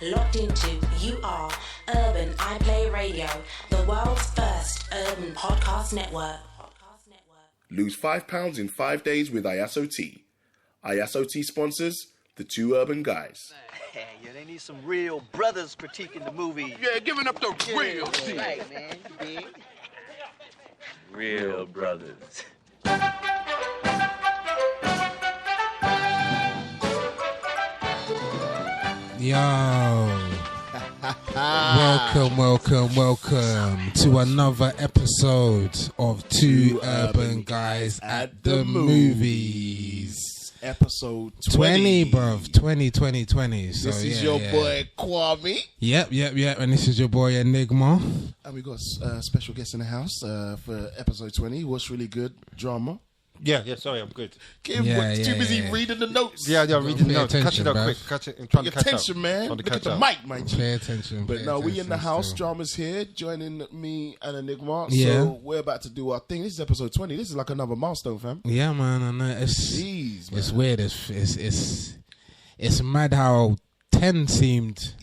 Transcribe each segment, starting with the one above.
locked into You Are Urban iPlay Radio, the world's first urban podcast network. Lose £5 in 5 days with ISOT. ISOT sponsors the Two Urban Guys. Hey, yeah, they need some real brothers critiquing the movie. Yeah, giving up the real shit. Right, man. You dig? Real brothers. Yo. Welcome to another episode of Two Urban Guys at the Movies. Episode 20, bruv. 20. So, this is your boy Kwame. Yep. And this is your boy Enigma. And we got a special guest in the house for episode 20. What's really good? Drama. Yeah, sorry, I'm good. Too busy reading the notes. Yeah, reading the notes. Catch it up quick. I'm trying to catch attention, up. man. Look at the mic, man. Pay attention. But no, we in the house. Drama's here, joining me and Enigma. Yeah. So we're about to do our thing. This is episode 20. This is like another milestone, fam. Yeah, man. I know. Jeez, man. It's weird. It's mad how 10 seemed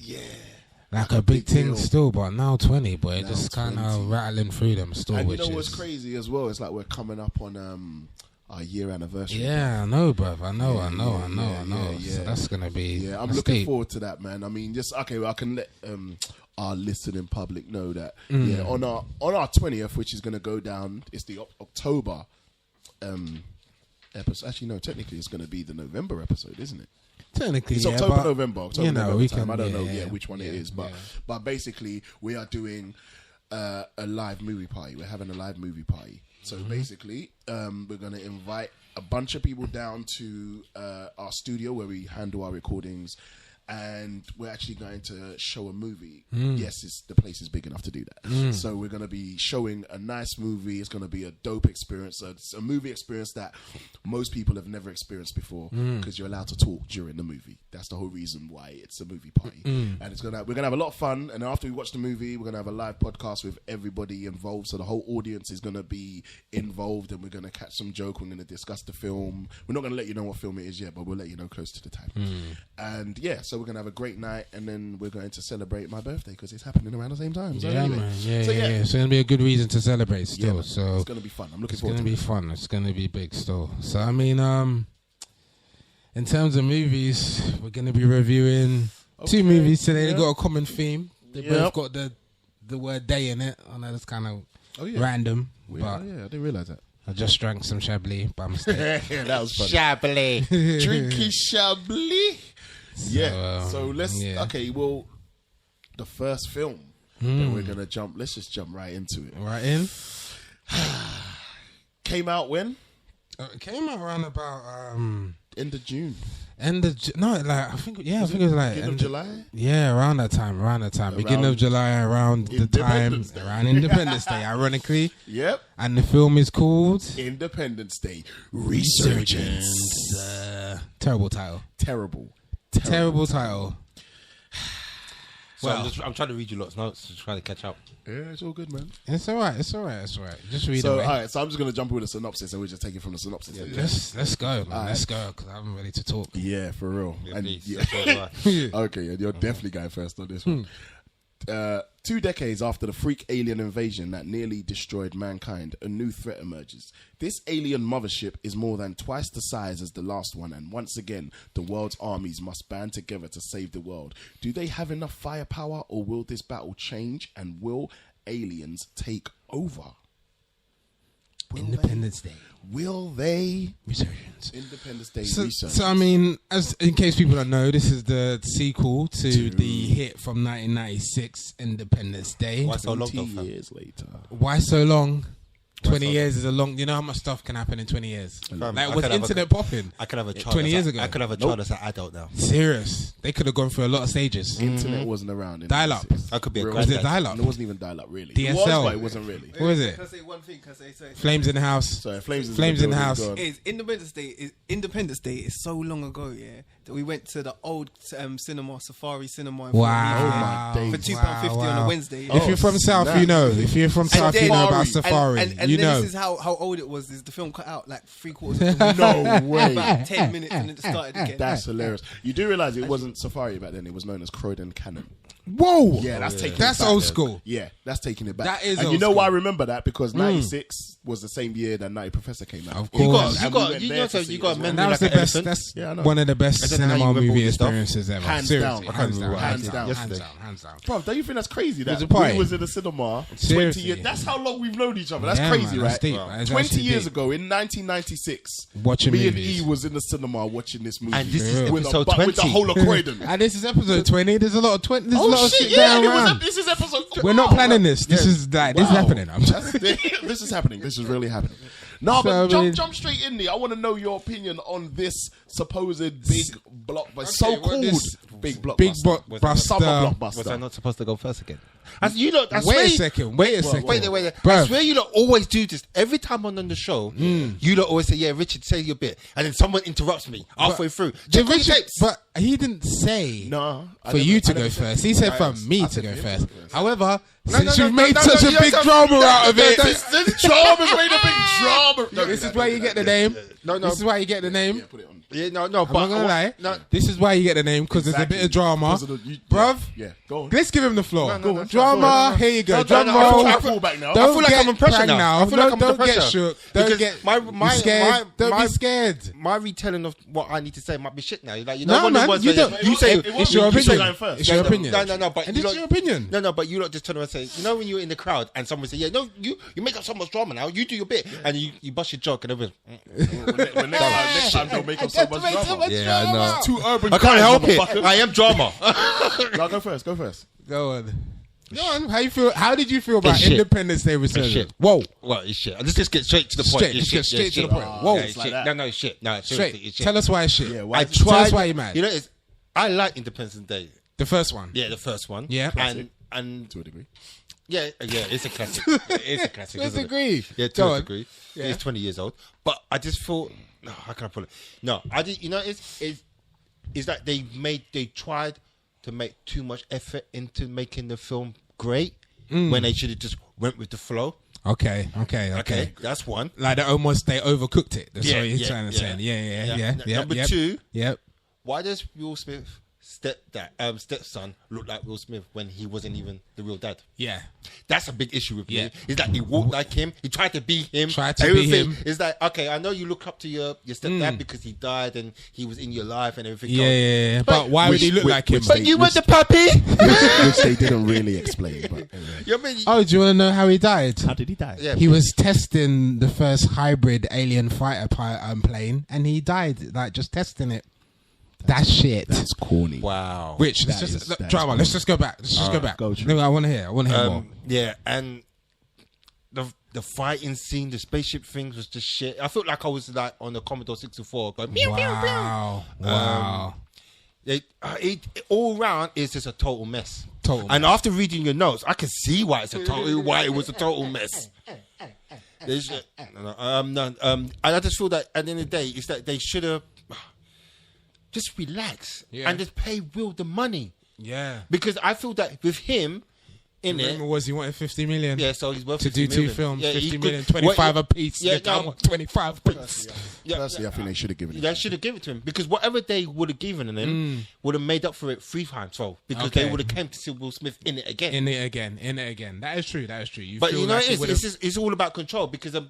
like a big thing deal. Still, but now 20, boy. Now Just kind 20. of rattling through them still. And which you know is what's crazy as well? It's like we're coming up on our year anniversary. Yeah, I know, bruv. I know. Yeah. So that's gonna be. Yeah, I'm looking forward to that, man. I mean, just okay. Well, I can let our listening public know that on our 20th, which is gonna go down, it's the October episode. Actually, no, technically, it's gonna be the November episode, isn't it? Technically, it's yeah, October, but, November. November we time. I don't know which one it is, but basically, we are doing a live movie party. We're having a live movie party. So basically, we're going to invite a bunch of people down to our studio where we handle our recordings, and we're actually going to show a movie. Yes, the place is big enough to do that. So we're going to be showing a nice movie. It's going to be a dope experience. It's a movie experience that most people have never experienced before because you're allowed to talk during the movie. That's the whole reason why it's a movie party. And we're going to have a lot of fun. And after we watch the movie, we're going to have a live podcast with everybody involved. So the whole audience is going to be involved, and we're going to catch some joke. We're going to discuss the film. We're not going to let you know what film it is yet, but we'll let you know close to the time. And so we're going to have a great night, and then we're going to celebrate my birthday because it's happening around the same time. So yeah, anyway. man. Yeah. So it's going to be a good reason to celebrate still. Yeah, so it's going to be fun. I'm looking forward to it. It's going to be fun. It's going to be big still. So, I mean, in terms of movies, we're going to be reviewing two movies today. They got a common theme. They both got the word day in it. I know that's kind of random. But I didn't realise that. I just drank some Chablis by mistake. That was funny. Chablis. Drinky Chablis. So let's... Okay, well, the first film that we're going to jump... Let's just jump right into it. Right in? Came out when? It came out around about... End of June. I think it was like... Beginning of July? Yeah, around that time. Beginning of July, around the time... Around Independence Day, ironically. Yep. And the film is called... Independence Day. Resurgence. Terrible title. Terrible title. So I'm trying to read you lots notes to try to catch up. Yeah, it's all good, man. It's all right. Just read it. So, all right. So I'm just going to jump with a synopsis, and we'll just take it from the synopsis. Let's go, man. Let's go, because I'm ready to talk. Yeah, for real. Yeah, Okay, and you're definitely going first on this one. 2 decades after the freak alien invasion that nearly destroyed mankind, a new threat emerges. This alien mothership is more than twice the size as the last one, and once again, the world's armies must band together to save the world. Do they have enough firepower, or will this battle change, and will aliens take over? Independence Day. Will they? Resurgence. Independence Day Resurgence. So, I mean, in case people don't know, this is the sequel to the hit from 1996, Independence Day. Why so long? 20 years later. Why so long? 20 years is a long... You know how much stuff can happen in 20 years? Like, was internet popping? I could have a child 20 years ago. I could have a child that's an adult now. Serious. They could have gone through a lot of stages. Internet wasn't around. Dial-up. I could be a Was it dial-up? It wasn't even dial-up, really. DSL. It was, but it wasn't really. What was it? Can I say one thing? Flames in the house. Sorry, Flames in the house. Independence Day is so long ago, yeah. we went to the old cinema, Safari Cinema. Wow. For £2.50 on a Wednesday. If you're from South, you know. If you're from South, you know about Safari. And you then know. this is how old it was. Is the film cut out like 3/4 of the No way. about 10 minutes and it started again. That's hilarious. You do realise it wasn't Safari back then. It was known as Croydon Cannon. Whoa. Yeah, that's taking That's it back. old school. Yeah, that's taking it back. That is and old you know school. why I remember that? Because 96 was the same year that Nutty Professor came out. Of course. You And we got went you there know to so see you it got as well. memory That was like the an best. elephant. That's Yeah, I know. one of the best I don't know how you cinema remember all movie this stuff. experiences ever. Hands Seriously, down. hands down, Hands down. hands down. Bro, don't you think that's crazy that Was it pie? we was in the cinema 20 Seriously. years? That's how long we've known each other. That's Yeah, crazy, man, right? that's deep. That's 20 actually years deep. ago, in 1996, Watching me movies. and E was in the cinema watching this movie. And this is with episode with the 20. whole of Croydon. And this is episode 20. There's a lot of 20. There's a Oh lot of shit! shit Yeah, going around. this is episode. We're not planning this. This is like this is Wow. happening. This is happening. This is really happening. No, So, I but mean- jump straight in there. I want to know your opinion on this supposed big blockbuster, what so-called this big blockbuster, big summer blockbuster. blockbuster. Was I not supposed to go first again? As you lot, I Wait swear a you- second. Wait a second. Wait. I Bruv. swear you lot always do this. Every time I'm on the show, you lot always say, "Yeah, Richard, say your bit," and then someone interrupts me halfway through. Check on your tapes. But he didn't say No, I for never- you I to never go said- first. He said for I me to said go for him first. to go first. However, No, since no, you've no, made no, such no, a you big don't- drama out of it, This job has made a big drama. No, this is why you get the name. No. This is why you get the name. Yeah, put it on. Yeah, no, I'm but not gonna lie. No, This is why you get the name because there's a bit of drama, Because of the- bruv. Yeah, go on. Let's give him the floor. No, no, Drama. Here you go. No, Drum no, I roll. feel- I feel back now. Don't I feel like get I'm under pressure pranked now. I feel like I'm don't under get pressure. shook. Don't Because get my- you scared. Don't my- be scared. my retelling of what I need to say might be shit now. Like, you know, No, one of the man, ones you where don't. you say It's your you say opinion. going first. It's your opinion. No, but And you it's lot- your opinion. No, but you lot just turn around and say, you know, when you're in the crowd and someone say, yeah, no, you make up so much drama now. You do your bit, and you bust your joke and everything. Next time don't make up so much drama. Yeah, I know. Too urban. I can't help it. motherfucker. I am drama. No, go first. Go first. Go on. Go on. How you feel? How did you feel about It's shit. Independence Day Resurgence? shit. Whoa. Well, it's shit. Let's just get straight to the point. Straight. It's Just get shit. straight It's to the shit. point. Whoa. Yeah, it's like shit. that. No, it's shit. No, seriously, Straight. it's shit. Tell us why it's shit. Yeah, why I is it- tried. Tell us why you're mad. You know, I like Independence Day. The first one. Yeah, the first one. Yeah. And To a degree. yeah, it's a classic. It's a classic. To a isn't it? degree. Yeah, to Go a on. degree. Yeah. It's 20 years old. But I just thought, no, how can I put it? No, I did. You know, it's like they tried to make too much effort into making the film great when they should have just went with the flow. Okay. That's one. Like they overcooked it. That's Yeah, what you're yeah, trying to yeah. say. Yeah. Number yep. two, Yep. why does Will Smith stepson look like Will Smith when he wasn't even the real dad? Yeah. That's a big issue with Yeah. me. It's like he walked like him. He tried to be him. Tried to be him. It's like, okay, I know you look up to your stepdad because he died and he was in your life and everything. Yeah. But why would he look like him? But you were the puppy. Which they didn't really explain. But anyway. You know what I mean? Oh, do you want to know how he died? How did he die? Yeah. He was testing the first hybrid alien fighter plane, and he died. Like just testing it. That's shit. That's corny. Wow. Rich, let's That just is- look, that is drama. Let's corny. just go back. Let's just go back. go, No, I want to hear. more. Yeah, and the fighting scene, the spaceship things was just shit. I felt like I was like on the Commodore 64 going meow, meow, meow. Wow. It all round is just a total mess. Total And after reading your notes, I can see why why it was a total mess. And I just feel that at the end of the day, it's that they should have just relax and just pay Will the money. Yeah. Because I feel that with him in Remember it, was he wanted 50 million? yeah, so he's worth To 50 do two million. films, Yeah, 50 he million, could- 25 well, a piece. Yeah, I want 25 a piece. yeah, Personally, I think they should have given it. they should have given it to him because whatever they would have given him would have made up for it 3 times 12 because Okay. they would have came to see Will Smith in it again. In it again. That is true. You But feel you know, like it would've- it's all about control because a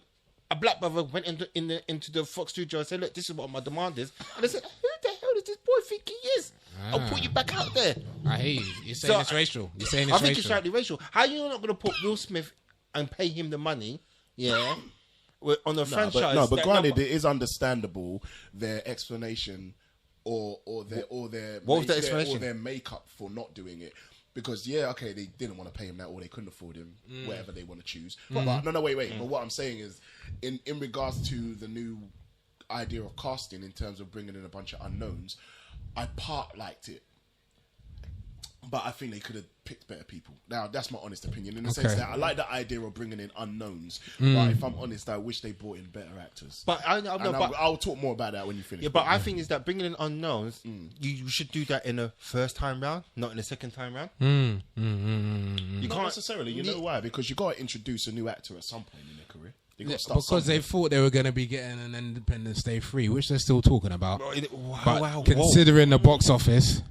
black brother went into the Fox studio and said, "Look, this is what my demand is," and they said, "Who the hell does this boy think he is? I'll put you back out there." I hear you. You're saying So, it's racial. You're saying I it's think it's racial. slightly racial. How are you not going to put Will Smith and pay him the money? Yeah, on a franchise. But that granted, no- it is understandable their explanation or their What was the explanation? or their makeup for not doing it. Because okay, they didn't want to pay him that, or they couldn't afford him, whatever they want to choose. But wait. But what I'm saying is, in regards to the new idea of casting, in terms of bringing in a bunch of unknowns, I liked it. But I think they could have picked better people. Now, that's my honest opinion. In the sense that I like the idea of bringing in unknowns. But if I'm honest, I wish they brought in better actors. But I'll talk more about that when you finish. Yeah, but I think is that bringing in unknowns, you should do that in a first time round, not in a second time round. You Not necessarily. You know why? Because you got to introduce a new actor at some point in their career. Because they thought they were going to be getting an Independence Day 3, which they're still talking about. But considering the box office,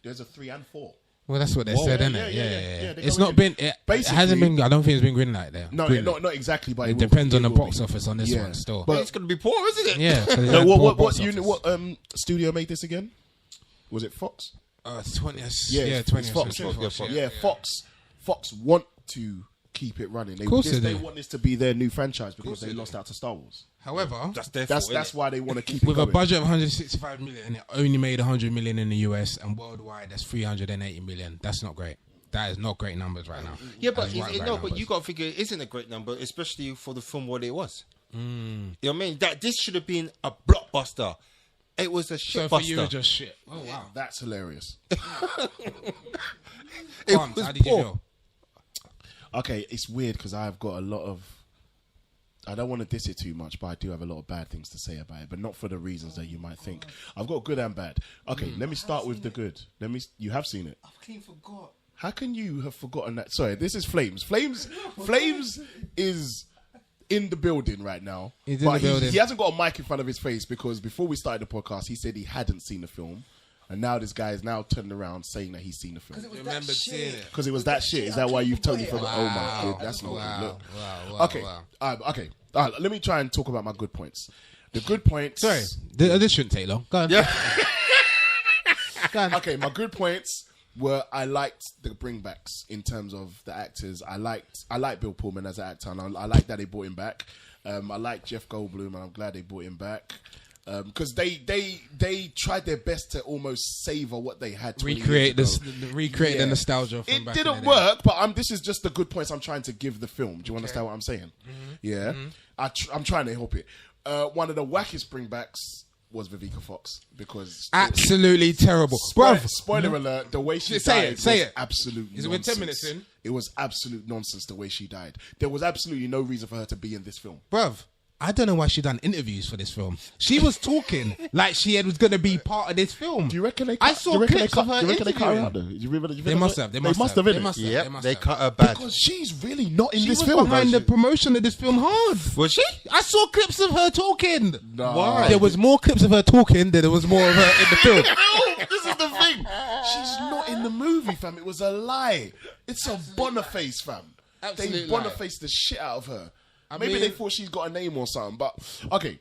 there's a 3 and 4. Well, that's what they said, isn't it? Yeah. It's not been. It hasn't been. I don't think it's been green light there. No, not exactly. But it depends on the box office on this one still. But it's going to be poor, isn't it? Yeah. So what studio made this again? Was it Fox? 20th. Yeah, 20th. Fox. Yeah, Fox want to keep it running. They want this to be their new franchise because they lost out to Star Wars. However, that's why they want to keep it with going. a budget of 165 million. It only made 100 million in the US, and worldwide that's 380 million. That's not great. That is not great numbers right now. Yeah, but but you got to figure it isn't a great number, especially for the film what it was. You know what I mean? That this should have been a blockbuster. It was a shitbuster. So for you, just shit. Oh wow, that's hilarious. How did you feel? Okay, it's weird because I've got a lot of. I don't want to diss it too much, but I do have a lot of bad things to say about it, but not for the reasons that you might think. I've got good and bad. Okay, let me start with the good. You have seen it. I've clean forgot. How can you have forgotten that? Sorry, this is Flames. Flames is in the building right now. He's in the building. He hasn't got a mic in front of his face because before we started the podcast, he said he hadn't seen the film. And now this guy is now turned around saying that he's seen the film. Remember seeing it. Because it was that shit. Is that why you've totally forgot? Oh my god, that's not good. Look. Wow. Okay. Let me try and talk about my good points. The good points. Sorry, this shouldn't take long. Go on. Yeah. Go on. Okay, my good points were I liked the bringbacks in terms of the actors. I like Bill Pullman as an actor, and I like that they brought him back. I like Jeff Goldblum, and I'm glad they brought him back. Because they tried their best to almost savor what they had. Recreate the nostalgia. From it back didn't in the day. work, but this is just the good points I'm trying to give the film. Do you understand what I'm saying? Yeah, I'm trying to help it. One of the wackiest bringbacks was Vivica Fox because absolutely terrible. Spoiler alert: the way she died was absolute nonsense. Is it with 10 minutes in? It was absolute nonsense the way she died. There was absolutely no reason for her to be in this film, bruv. I don't know why she done interviews for this film. She was talking like she was going to be part of this film. Do you reckon they? I saw clips of her interviewing. They must have. Yeah, they cut her bad because she's really not in she this was film. Behind the promotion of this film hard. Was she? I saw clips of her talking. No. Why? There was more clips of her talking than there was more of her in the film. No, this is the thing. She's not in the movie, fam. It was a lie. It's a Boniface, fam. They Boniface the shit out of her. Maybe they thought she's got a name or something, but okay.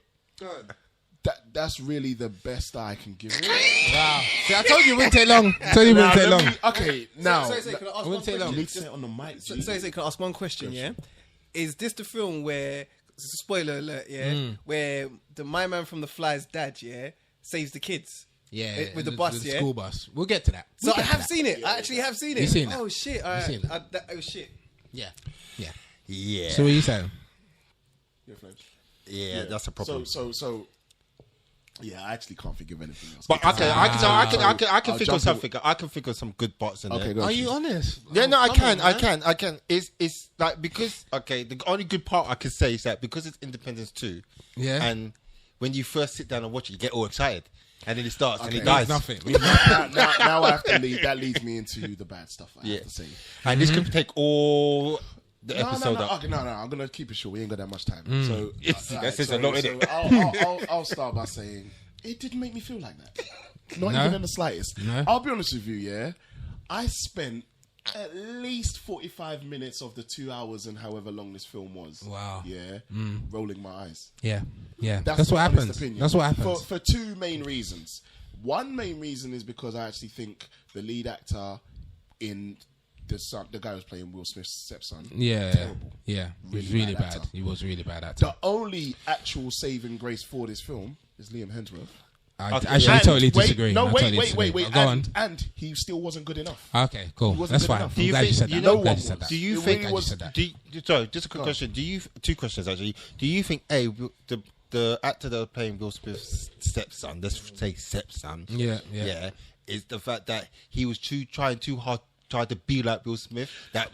That's really the best I can give it. Wow. See, I told you it wouldn't take long. Okay, now. Can I ask one question? You need to say it on the mic. Can I ask one question, yeah? Is this the film where, spoiler alert, where my man from The Fly's dad, saves the kids? Yeah, with the bus, the school bus. We'll get to that. I have seen it. I actually have seen it. You seen it? Oh, shit. Oh, shit. Yeah. So what are you saying? Yeah, that's a problem. So, yeah, I actually can't think of anything else. But I can think of something. I can think of some good parts in there. Are you honest? Yeah, no, I can. It's like because the only good part I can say is that because it's Independence 2. Yeah. And when you first sit down and watch it, you get all excited, and then it starts and it dies. Nothing. now I have to leave. That leads me into the bad stuff. I have to say. And this could take all. The episode up. Okay, no, I'm gonna keep it short. We ain't got that much time. So I'll start by saying it didn't make me feel like that. Not even in the slightest. No. I'll be honest with you. Yeah, I spent at least 45 minutes of the 2 hours and however long this film was. Wow. Yeah, rolling my eyes. Yeah. That's what my honest happens. opinion. That's what happens. For two main reasons. One main reason is because I actually think the lead actor in the guy who was playing Will Smith's stepson. Terrible. Yeah. He was really bad. Actor. He was really bad actor. The only actual saving grace for this film is Liam Hemsworth. I totally disagree. Wait. Go on. And he still wasn't good enough. Okay, cool. That's fine. enough. I'm glad you said that. No I'm glad one you said that. Do you It think? really was- Sorry, just a quick question. Two questions actually. Do you think the actor that was playing Will Smith's stepson, let's say stepson, Yeah. is the fact that he was trying too hard, tried to be like Will Smith. That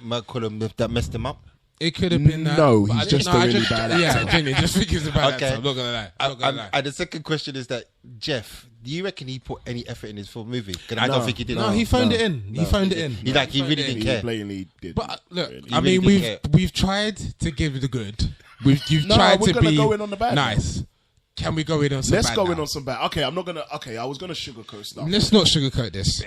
messed him up. It could have been that. No, he's just a really bad actor. Yeah, genuinely, just think it's a bad actor. I'm not gonna lie. And the second question is that Jeff, do you reckon he put any effort in his full movie? Because I don't think he did. No, he phoned it in. He phoned it in. He really didn't care. He blatantly did. But look, Really. I mean, we've tried to give the good. You've tried to be go in on the bad nice. Can we go in on some bad? Let's go in on some bad. Okay, I'm not gonna. Okay, I was gonna sugarcoat stuff. Let's not sugarcoat this.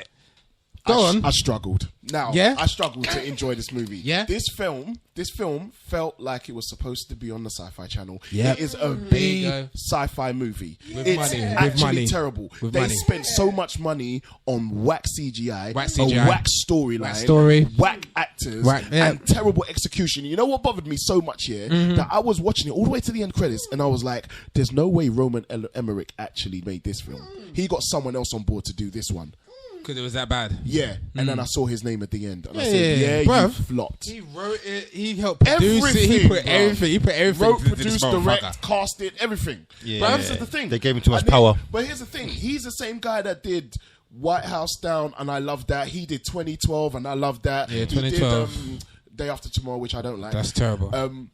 Go on. I struggled. Now, Yeah? I struggled to enjoy this movie. Yeah? This film felt like it was supposed to be on the Sci-Fi Channel. Yep. It is a you B go. sci-fi movie. With It's money, with actually money, terrible. with They money. spent so much money on whack CGI, Whack a CGI. whack storyline, Whack story. whack actors, and terrible execution. You know what bothered me so much here? That I was watching it all the way to the end credits, and I was like, "There's no way Roman Emmerich actually made this film. He got someone else on board to do this one." Because it was that bad. Yeah, and then I saw his name at the end, and I Yeah, said, yeah, "Yeah, bruv. you flopped." He wrote it. He helped produce it. He Everything, put bruv. everything. He put everything. Wrote, to this produced, motherfucker. direct, cast it, everything. Yeah. But this is the thing. They gave him too much And then- power. But here's the thing. He's the same guy that did White House Down, and I love that. He did 2012, and I love that. Yeah, He 2012. did Day After Tomorrow, which I don't like. That's terrible. And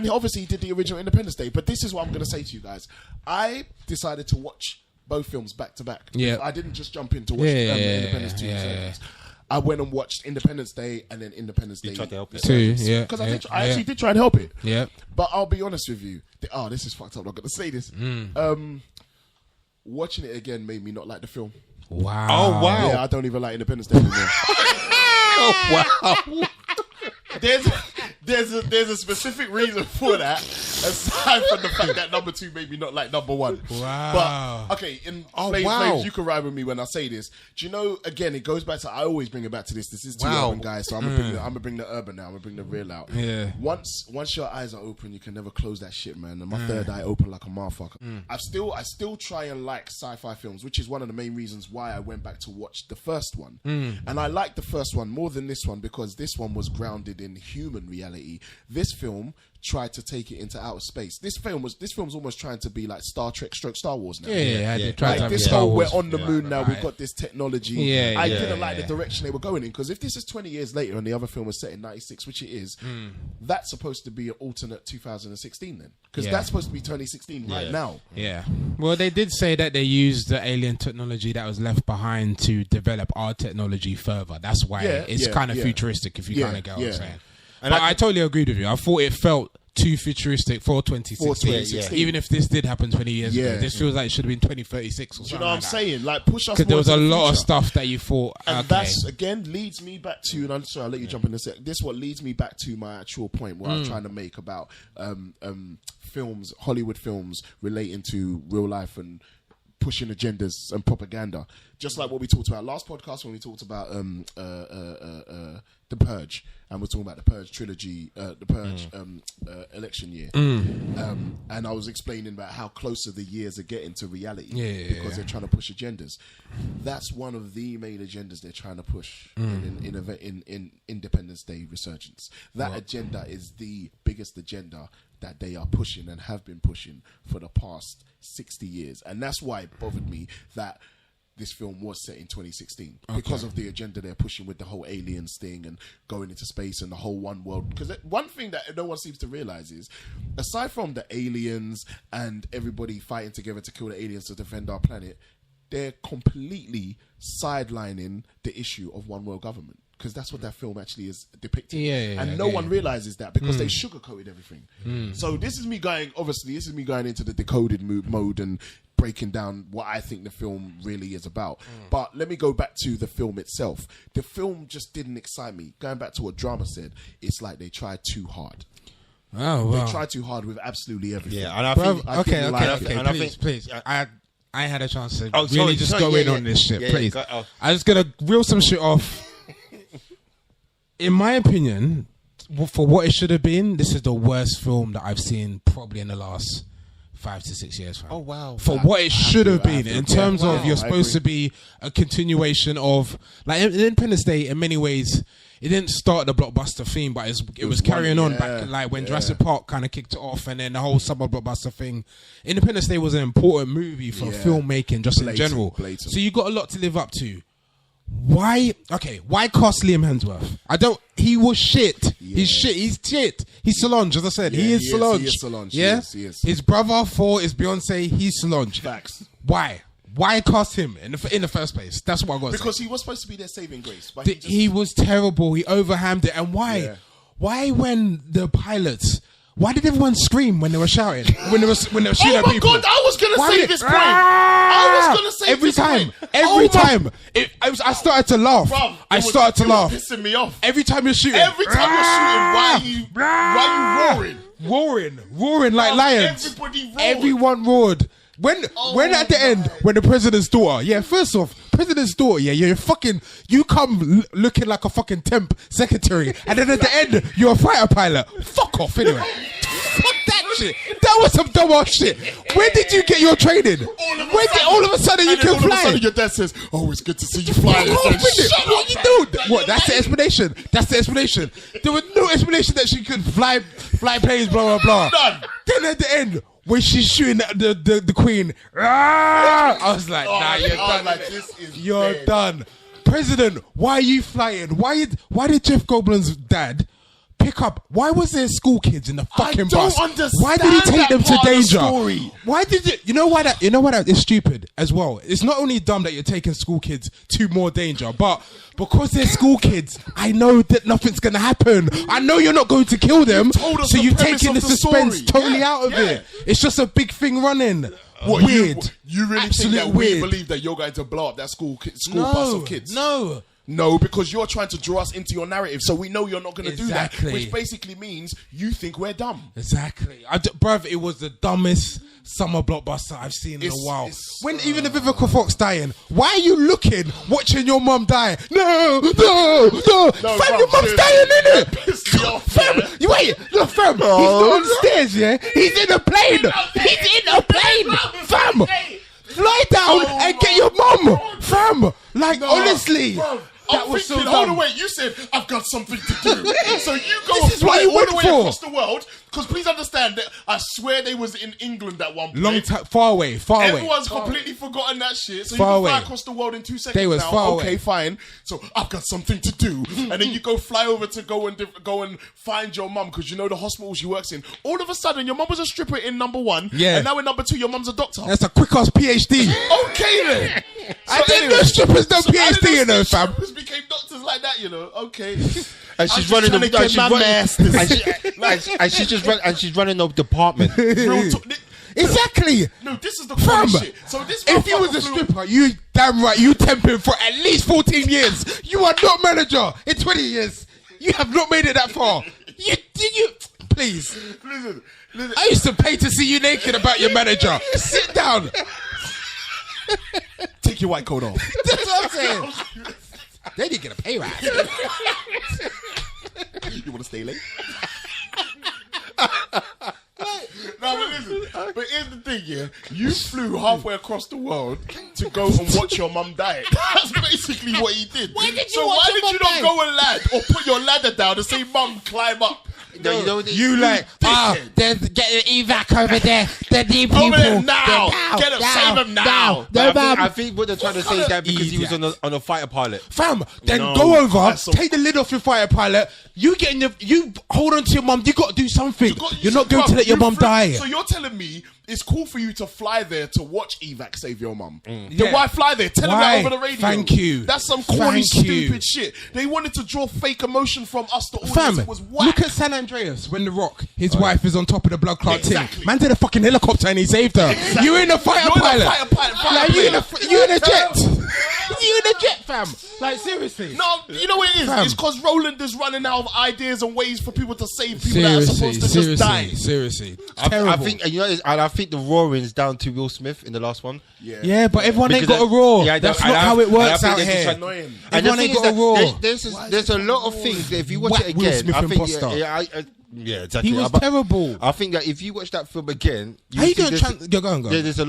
obviously he did the original Independence Day. But this is what I'm going to say to you guys. I decided to watch both films back to back. Yeah. I didn't just jump in to watch Independence 2. I went and watched Independence Day and then Independence Day. tried to help it. 2, yeah. Because yeah, I actually did try and help it. Yeah. But I'll be honest with you. This is fucked up. I'm not going to say this. Watching it again made me not like the film. Wow. Oh, wow. Yeah, I don't even like Independence Day anymore. Wow. There's a specific reason for that, aside from the fact that number 2 made me not like number 1. Wow. But okay, wow. Flames, you can ride with me when I say this. Do you know? Again, it goes back to, I always bring it back to this. This is two Wow. urban guys, so I'm gonna bring the urban now. I'm gonna bring the real out. Yeah. Once your eyes are open, you can never close that shit, man. And my third eye open like a motherfucker. I still try and like sci-fi films, which is one of the main reasons why I went back to watch the first one. And I like the first one more than this one because this one was grounded in human reality. This film tried to take it into outer space. This film's almost trying to be like Star Trek / Star Wars now. Like this whole we're on the moon now. We've got this technology. I didn't like the direction they were going in because if this is 20 years later and the other film was set in 96, which it is, that's supposed to be an alternate 2016 then, because that's supposed to be 2016 right now. Yeah. Well, they did say that they used the alien technology that was left behind to develop our technology further. That's why it's kind of futuristic, if you kind of get what I'm saying. And I totally agreed with you. I thought it felt too futuristic for 2016. Even if this did happen 20 years ago, this feels like it should have been 2036 or something. You know what I'm saying? Like push us. Because there was a lot of future. stuff that you thought. And okay. that's again leads me back to, and I'm sorry, I'll let you jump in a sec. This what leads me back to my actual point what I'm trying to make about films, Hollywood films relating to real life and pushing agendas and propaganda. Just like what we talked about last podcast when we talked about The Purge, and we're talking about the Purge trilogy, the Purge election year. And I was explaining about how closer the years are getting to reality because they're trying to push agendas. That's one of the main agendas they're trying to push in Independence Day Resurgence. That agenda is the biggest agenda that they are pushing and have been pushing for the past 60 years. And that's why it bothered me that this film was set in 2016 because of the agenda they're pushing with the whole aliens thing and going into space and the whole one world. Because one thing that no one seems to realize is, aside from the aliens and everybody fighting together to kill the aliens to defend our planet, they're completely sidelining the issue of one world government. Because that's what that film actually is depicting. And no one realizes that because they sugarcoated everything. So this is me going into the decoded mode and breaking down what I think the film really is about. But let me go back to the film itself. The film just didn't excite me. Going back to what Drama said, it's like they tried too hard. Oh, wow. They tried too hard with absolutely everything. Yeah, and I think... Please. I had a chance to sorry, really just go in on this shit, please. I'm just going to reel some shit off. In my opinion, for what it should have been, this is the worst film that I've seen probably in the last 5 to 6 years, fam. Oh, wow. For what it should have been in terms of you're I supposed to be a continuation of, like, in Independence Day, in many ways, it didn't start the blockbuster theme, but it was carrying on back, like, when Jurassic Park kind of kicked it off, and then the whole summer blockbuster thing. Independence Day was an important movie for filmmaking, just in general. So you got a lot to live up to. Why cast Liam Hemsworth? He was shit. He's shit. He's Solange, as I said. He is Solange. He is Solange. Yeah? He is. His brother, Thor, is Beyonce. He's Solange. Facts. Why cast him in the first place? That's what I got to say. Because he was supposed to be their saving grace. But he was terrible. He overhammed it. And why? Yeah. Why when the pilots... Why did everyone scream when they were shouting? When they were shooting at people? Oh my God, I was going to say this point. I was going to say every this time. point. Every time. I started to laugh. Bruv, I started to laugh. Pissing me off. Every time you're shooting. Every time you're shooting, why are you roaring? Roaring like lions. Everybody roared. Everyone roared. When at the end, when the president's daughter, first off, president's daughter, you come looking like a fucking temp secretary, and then at the end, you're a fighter pilot. Fuck off, anyway. Fuck that shit. That was some dumb ass shit. Where did you get your training? All of a sudden you can fly? All of a sudden your dad says, "Oh, it's good to see you flying." What you do? What? That's the explanation. There was no explanation that she could fly planes, blah blah blah. None. Then at the end, when she's shooting at the queen, I was like, nah, you're done. You're done. President, why are you flying? Why did Jeff Goldblum's dad pick up? Why was there school kids in the fucking bus? I don't understand. Why did he take them to part of the danger? story. Why did you? You know why that is stupid as well. It's not only dumb that you're taking school kids to more danger, but because they're school kids, I know that nothing's gonna happen. I know you're not going to kill them, so you're taking the suspense totally out of it. It's just a big thing running. What, weird. You really Absolute think that we weird. believe that you're going to blow up that school bus of kids? No, because you're trying to draw us into your narrative, so we know you're not going to do that, Exactly. which basically means you think we're dumb. Exactly. Bruv, it was the dumbest summer blockbuster I've seen in a while. When even the Vivica Fox dying, why are you watching your mum die? No. Fam, your mum's dying, innit? Pissed me off, Fam, look, fam, he's not on stairs, yeah? He's in a plane. Fam, fly down and get your mum. Fam, honestly. Bro, That I'm was so thinking, dumb. hold on, wait, you said, I've got something to do. So you go This and is what fly you all went the way for. across the world, because please understand that I swear they was in England at one point. Long time, far away. Everyone's completely forgotten that shit. So Far you can fly away. across the world in 2 seconds They was now. far Okay, away. fine. So I've got something to do. And then you go fly over to go and find your mum, because you know the hospital she works in. All of a sudden, your mum was a stripper in number 1. Yeah. And now in number 2, your mum's a doctor. That's a quick ass PhD. Okay then. I didn't know strippers done PhD, you know, fam. Strippers became doctors like that, you know. Okay. And she's running trying to get my masters. and she's running the department. Real talk. Exactly. No, this is the Fam, funny shit. So this if you was a stripper, you damn right, you temping for at least 14 years. You are not manager in 20 years. You have not made it that far. Please. Listen. I used to pay to see you naked about your manager. Sit down. Take your white coat off. That's what I'm saying. Then you get a pay rise. You want to stay late? No, but listen. But here's the thing, yeah. You flew halfway across the world to go and watch your mum die. That's basically what he did. Why did you not die? go and land or put your ladder down and say, "Mum, climb up"? there's getting evac over there. They need people. Over there now. Get him, save him now. I think what they're trying to say is that because he was on a fighter pilot. Fam, then No, go over, that's some- take the lid off your fighter pilot. You hold on to your mum. You got to do something. You're not going to let your mum die. So you're telling me it's cool for you to fly there to watch evac save your mum? Then Yeah. why fly there? Tell them Why? that over the radio. Thank you. That's some corny, Thank you. stupid shit. They wanted to draw fake emotion from us. The audience. Fam, It was whack. look at San Andreas when The Rock, his wife is on top of the blood clot Exactly. thing. Man did a fucking helicopter and he saved her. Exactly. You in a fighter You're in a pilot. fighter pilot. Like, you in a jet. Is he in a jet, fam? Like, seriously. No, you know what it is? Fam. It's because Roland is running out of ideas and ways for people to save people that are supposed to just die. Seriously. I think, you know, and I think the roaring is down to Will Smith in the last one. Yeah, but everyone ain't got a roar. That's not how it works out here. Everyone ain't got a roar. There's a lot of things that if you watch it again, I think yeah, exactly. He was terrible. I think that if you watch that film again, How you doing? Go. There's a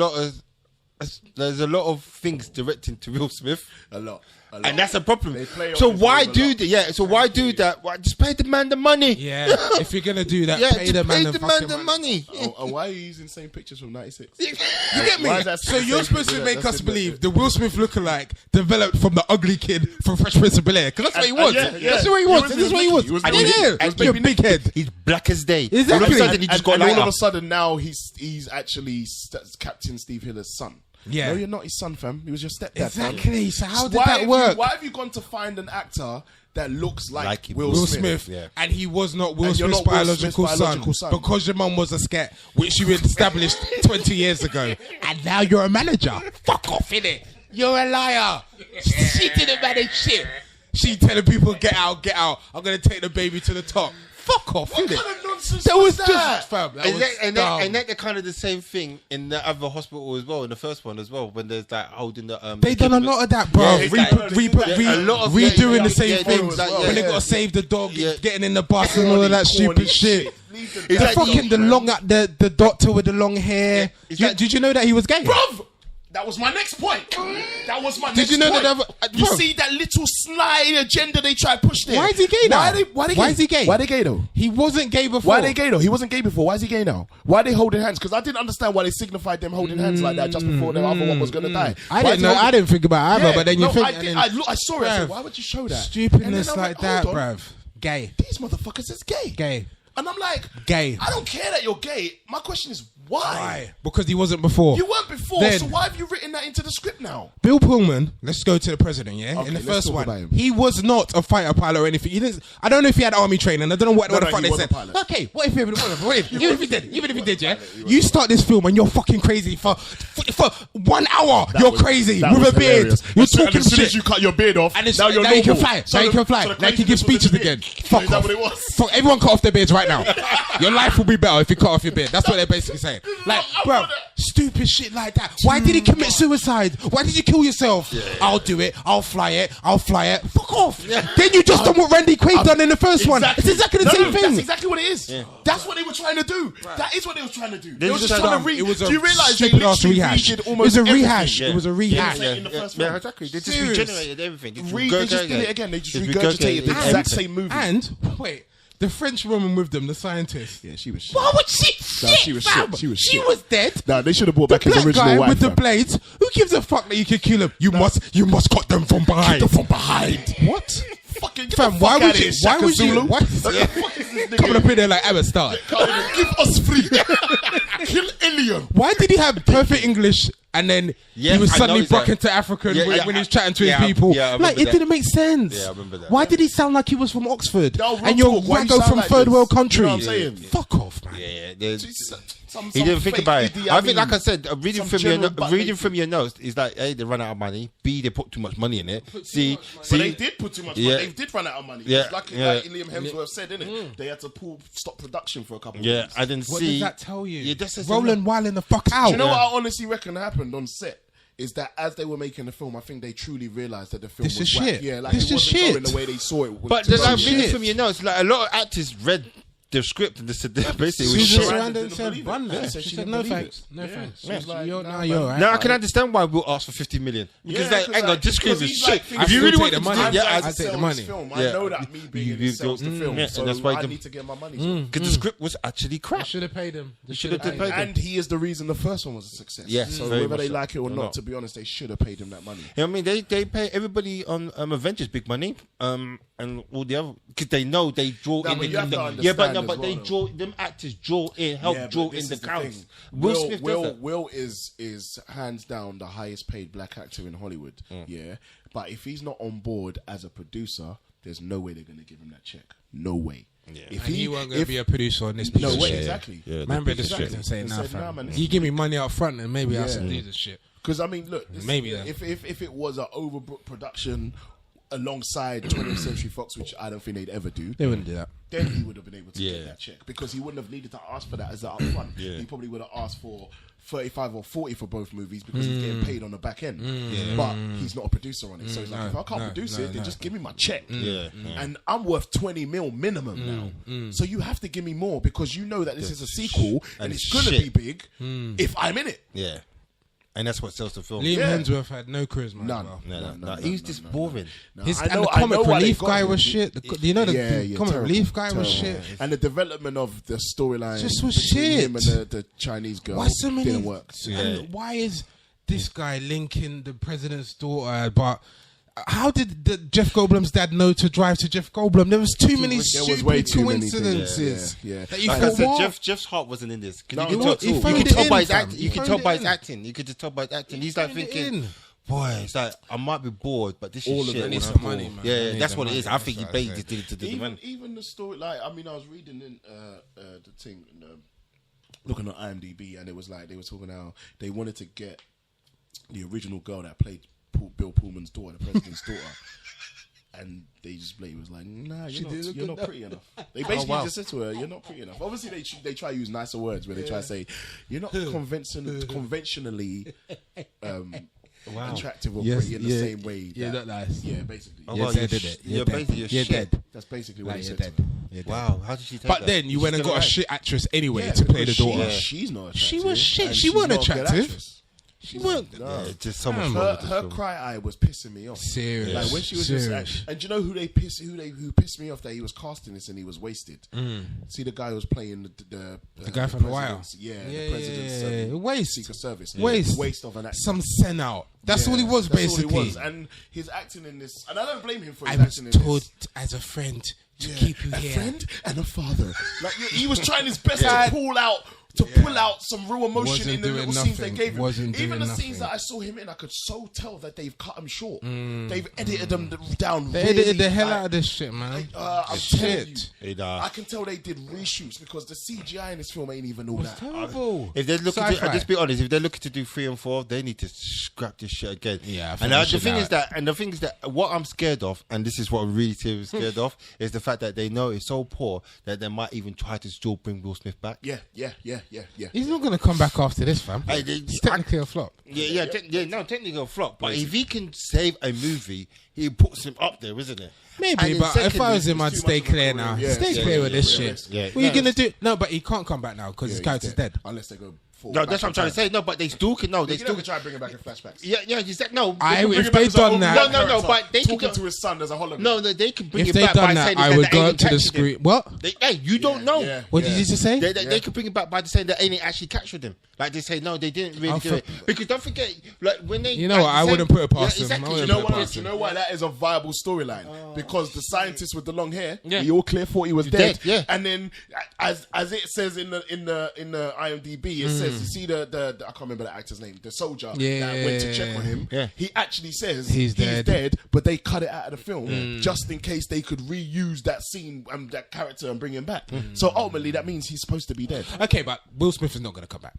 lot of things directing to Will Smith. A lot. And that's a problem. So why do that? Yeah. So why do that? Why just pay the man the money? Yeah. If you're gonna do that, pay the man the money. And why are you using the same pictures from '96? You get me? So you're supposed to make us believe the Will Smith lookalike developed from the ugly kid from Fresh Prince of Bel-Air, because that's what he was. That's what he was. That's what he was. You're a big head. He's black as day. Exactly. All of a sudden, he just got all of a sudden now he's actually Captain Steve Hiller's son. Yeah. No, you're not his son, fam. He was your stepdad. Exactly. Fam. So how did that work? Why have you gone to find an actor that looks like Will Smith? Yeah. And he was not Will you're Smith's not Will biological Smith's son, biological son. because your mum was a scat, which you established 20 years ago. And now you're a manager. Fuck off, innit? You're a liar. She didn't manage shit. She telling people, get out. I'm going to take the baby to the top. Fuck off, What innit? kind of nonsense That was that? just fam. And that kind of the same thing in the other hospital as well, in the first one as well, when there's that holding the They done a lot of that, bro. Yeah, Redoing the same things well. when they got to save the dog, getting in the bus and all of that stupid shit. The doctor with the long hair. Did you know that he was gay? Bruv! That was my next point. Did you know point. that? You see that little sly agenda they try to push there. Why is he gay now? Why is he gay? Why are they gay though? He wasn't gay before. Why are they gay though? He wasn't gay before. Why is he gay now? Why are they holding hands? Because I didn't understand why they signified them holding hands like that just before the other one was going to die. I didn't know. I didn't think about it either, but then you think. I saw it. I said, why would you show that? Stupidness like that, bruv. Gay. These motherfuckers is gay. Gay. And I'm like, gay. I don't care that you're gay. My question is, why? Because he wasn't before. You weren't before, so why have you written that into the script now? Bill Pullman, let's go to the president, yeah? Okay, in the first one, he was not a fighter pilot or anything. He didn't. I don't know if he had army training. I don't know what the fuck they said. Okay, what if he did? Even if he did, yeah? You start this film and you're fucking crazy for 1 hour. You're crazy with a beard. You're talking shit. As soon as you cut your beard off, now you're normal. You can fly. Now you can fly. Now you can give speeches again. Fuck off. What it was? Fuck, everyone cut off their beards right now. Your life will be better if you cut off your beard. That's what they're basically saying. Like, bro, stupid shit like that. Why did he commit suicide? Why did you kill yourself? I'll do it. I'll fly it. Fuck off. Then you just done what Randy Quaid done in the first one. It's exactly the same thing. That's exactly what it is. Yeah. That's what they were trying to do. Right. That is what they were trying to do. They were just trying to read. Do you realise they literally redid almost everything? It was a rehash. Yeah, exactly. They just regenerated everything. They just did it again. They just regurgitated the exact same movie. And, wait. The French woman with them, the scientist. Yeah, she was shit. Why would she? She was shit. She was dead. Nah, they should have brought back his original guy wife. With the blades. Who gives a fuck that you can kill him? You must cut them from behind. Cut them from behind. What? Fucking fam, why would you? Coming up in there like Emma Star? Give us free. Kill alien. Why did he have perfect English and then he was suddenly broken to African when he was chatting to his people? Like it didn't make sense. Yeah, I remember that. Why did he sound like he was from Oxford? And you're waggo from third world country? You know what I'm saying? Fuck off, man. Yeah. He didn't think about it. I think, like I said, reading from your notes is like, A, they run out of money. B, they put too much money in it. C, but they did put too much money. They did run out of money. Yeah. Like Liam Hemsworth said, innit? They had to stop production for a couple of weeks. I didn't what see. What does that tell you? Yeah, Roland wilding the fuck out. Do you know what I honestly reckon happened on set? Is that as they were making the film, I think they truly realised that the film was shit. Yeah, like it wasn't going the way they saw it. But there's like reading from your notes, like a lot of actors read the script and they said basically it was shit. Susan said run there. She said no thanks. No thanks. She was like, you're right. Now I can understand why we'll ask for 50 million. Because hang on, this script is shit. If you really want the money, I take the money. I know that me being in sells the film, so that's why I need to get my money. Because the script was actually crap. Should have paid him. And he is the reason the first one was a success. Yeah. So whether they like it or not, to be honest, they should have paid him that money. I mean, they pay everybody on Avengers big money, and all the other because they know they draw in. But they draw. Them actors draw in the counts. Will is hands down the highest paid black actor in Hollywood. Yeah, but if he's not on board as a producer, there's no way they're going to give him that check. No way. Yeah. If he weren't going to be a producer on this piece of shit. Exactly. Man, read the script and say, nah, fam. You give me money up front and maybe I'll do this shit. Because I mean, look, Maybe if it was an overbooked production alongside 20th Century Fox, which I don't think they'd ever do, They wouldn't do that. then he would have been able to get that check because he wouldn't have needed to ask for that as an upfront. He probably would have asked for 35 or 40 for both movies because he's getting paid on the back end. But he's not a producer on it, so he's like, if I can't produce it, then just give me my check. And I'm worth 20 mil minimum now, so you have to give me more because you know that this is a sequel and it's gonna be big if I'm in it. Yeah. And that's what sells the film. Liam Hemsworth had no charisma. No. He was just boring. No, And I know the comic why they relief got guy him. was shit. You know the comic terrible, relief guy was terrible. shit. And the development of the storyline Just was between shit. him and the Chinese girl Why so many? didn't work. And why is this guy linking the president's daughter? But how did Jeff Goldblum's dad know to drive to Jeff Goldblum? There was too many There was way stupid too many things. coincidences. Yeah. That you Like I thought, said, what? Jeff's heart wasn't in this. No, You no, could he tell phoned it by in, his fam. acting. He You could phoned tell it by his in. acting. You could just tell by his acting. He's like phoned it thinking, in. boy, it's like I might be bored, but this All is of shit. it I need was some cool. money, man. I Yeah, need that's some what it money. is. I think he That's what I paid say. to do the man. Even the story, like I mean, I was reading in the thing, looking at IMDb, and it was like they were talking how they wanted to get the original girl that played Bill Pullman's daughter, the president's daughter, and they just blatantly was like, "Nah, you're not pretty enough." They basically just said to her, "You're not pretty enough." Obviously, they try to use nicer words where they try to say, "You're not conventionally." Attractive or pretty in the same way. You're not nice. Yeah, basically. You're dead, innit? You're dead. basically You're shit. dead. That's basically what Like, he you're said. dead. You're dead. Wow, how did she take But that? then you went and got a shit actress anyway to play the daughter. She's not attractive. She was shit. and She she's weren't not a good attractive. actress. She weren't. Yeah, just so much Damn. wrong with this Her film. cry eye was pissing me off. Serious. Like when she was Serious. just, and do you know who pissed me off that he was casting this and he was wasted. See the guy who was playing the guy from The Wire. president's- the president's Waste. Secret Service. Waste of an actor. Some send out. That's all he was, That's basically. all he was. And his acting in this, and I don't blame him for his I was acting in told this. as a friend to keep you a here. friend and a father. Like he was trying his best to pull out some real emotion Wasn't in the doing little scenes they nothing. gave him. Wasn't Even doing the scenes nothing. that I saw him in, I could so tell that they've cut him short. They've edited them down. They really, edited the hell like, out of this shit, man. I'm telling you, It, I can tell they did reshoots because the CGI in this film ain't even all that. Terrible. If they're looking to, Sci-fi. I'll just be honest, if they're looking to do 3 and 4, they need to scrap this shit again. Yeah, I think and they the should thing now. is that, what I'm scared of, and this is what I'm really seriously scared of, is the fact that they know it's so poor that they might even try to still bring Will Smith back. Yeah. He's not going to come back after this, fam. Hey, It's technically a flop. Technically a flop. But if he can save a movie, he puts him up there, isn't it? Maybe, And then but if I secondly, was him, I'd too stay much of a clear career. now. Yeah, Stay yeah, clear yeah, with this yeah, shit. yeah. What are you going to do? No, but he can't come back now because his character's dead. Unless they go full. No, that's what I'm trying to say. No, but they still can. No, They they can still never try to bring him back in flashbacks. Yeah, exactly. No, If they done that, No, but they can talking go, to his son as a hologram. no, they can bring if it they back by done that, saying I that would the go alien up to the captured him. screen. What? Hey, you don't know. Yeah. What did you just say? They could bring it back by saying that alien actually captured him. Like they say, no, they didn't really do it. Because don't forget, like when they, You know what? I wouldn't put it past them. Exactly. I You wouldn't know put it what? past You him. know why that is a viable storyline? Because the scientist with the long hair, Yeah. we all clear thought he was dead. dead, yeah. And then, as it says in the IMDb, it says you see the I can't remember the actor's name, the soldier that went to check on him. Yeah. He actually says He's dead. but they cut it out of the film just in case they could reuse that scene and that character and bring him back. So ultimately, that means he's supposed to be dead. Okay, but Will Smith is not going to come back.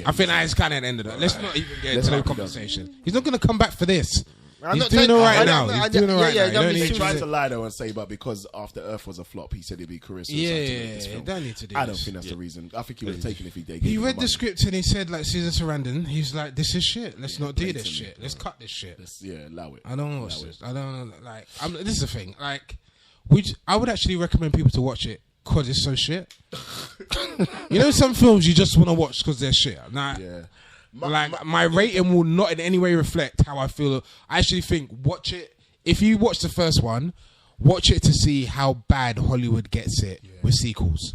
I think that is kind of the end of that. Let's not even get into the conversation. He's not going to come back for this. He's doing all right now. He's doing all right now. You don't They need tried to- to lie though and say, but because After Earth was a flop, he said it'd be career suicide Yeah, to make this film. don't need to do I don't this. think that's the reason. I think he would have taken it if he did. He read the script and he said, like Susan Sarandon, he's like, this is shit. Let's not do this shit. Let's cut this shit. Yeah, allow it. I don't watch this. I don't know. Like, this is the thing. Like, I would actually recommend people to watch it because it's so shit. You know, some films you just want to watch because they're shit. Nah, Yeah. my rating will not in any way reflect how I feel. I actually think watch it. If you watch the first one, watch it to see how bad Hollywood gets it with sequels.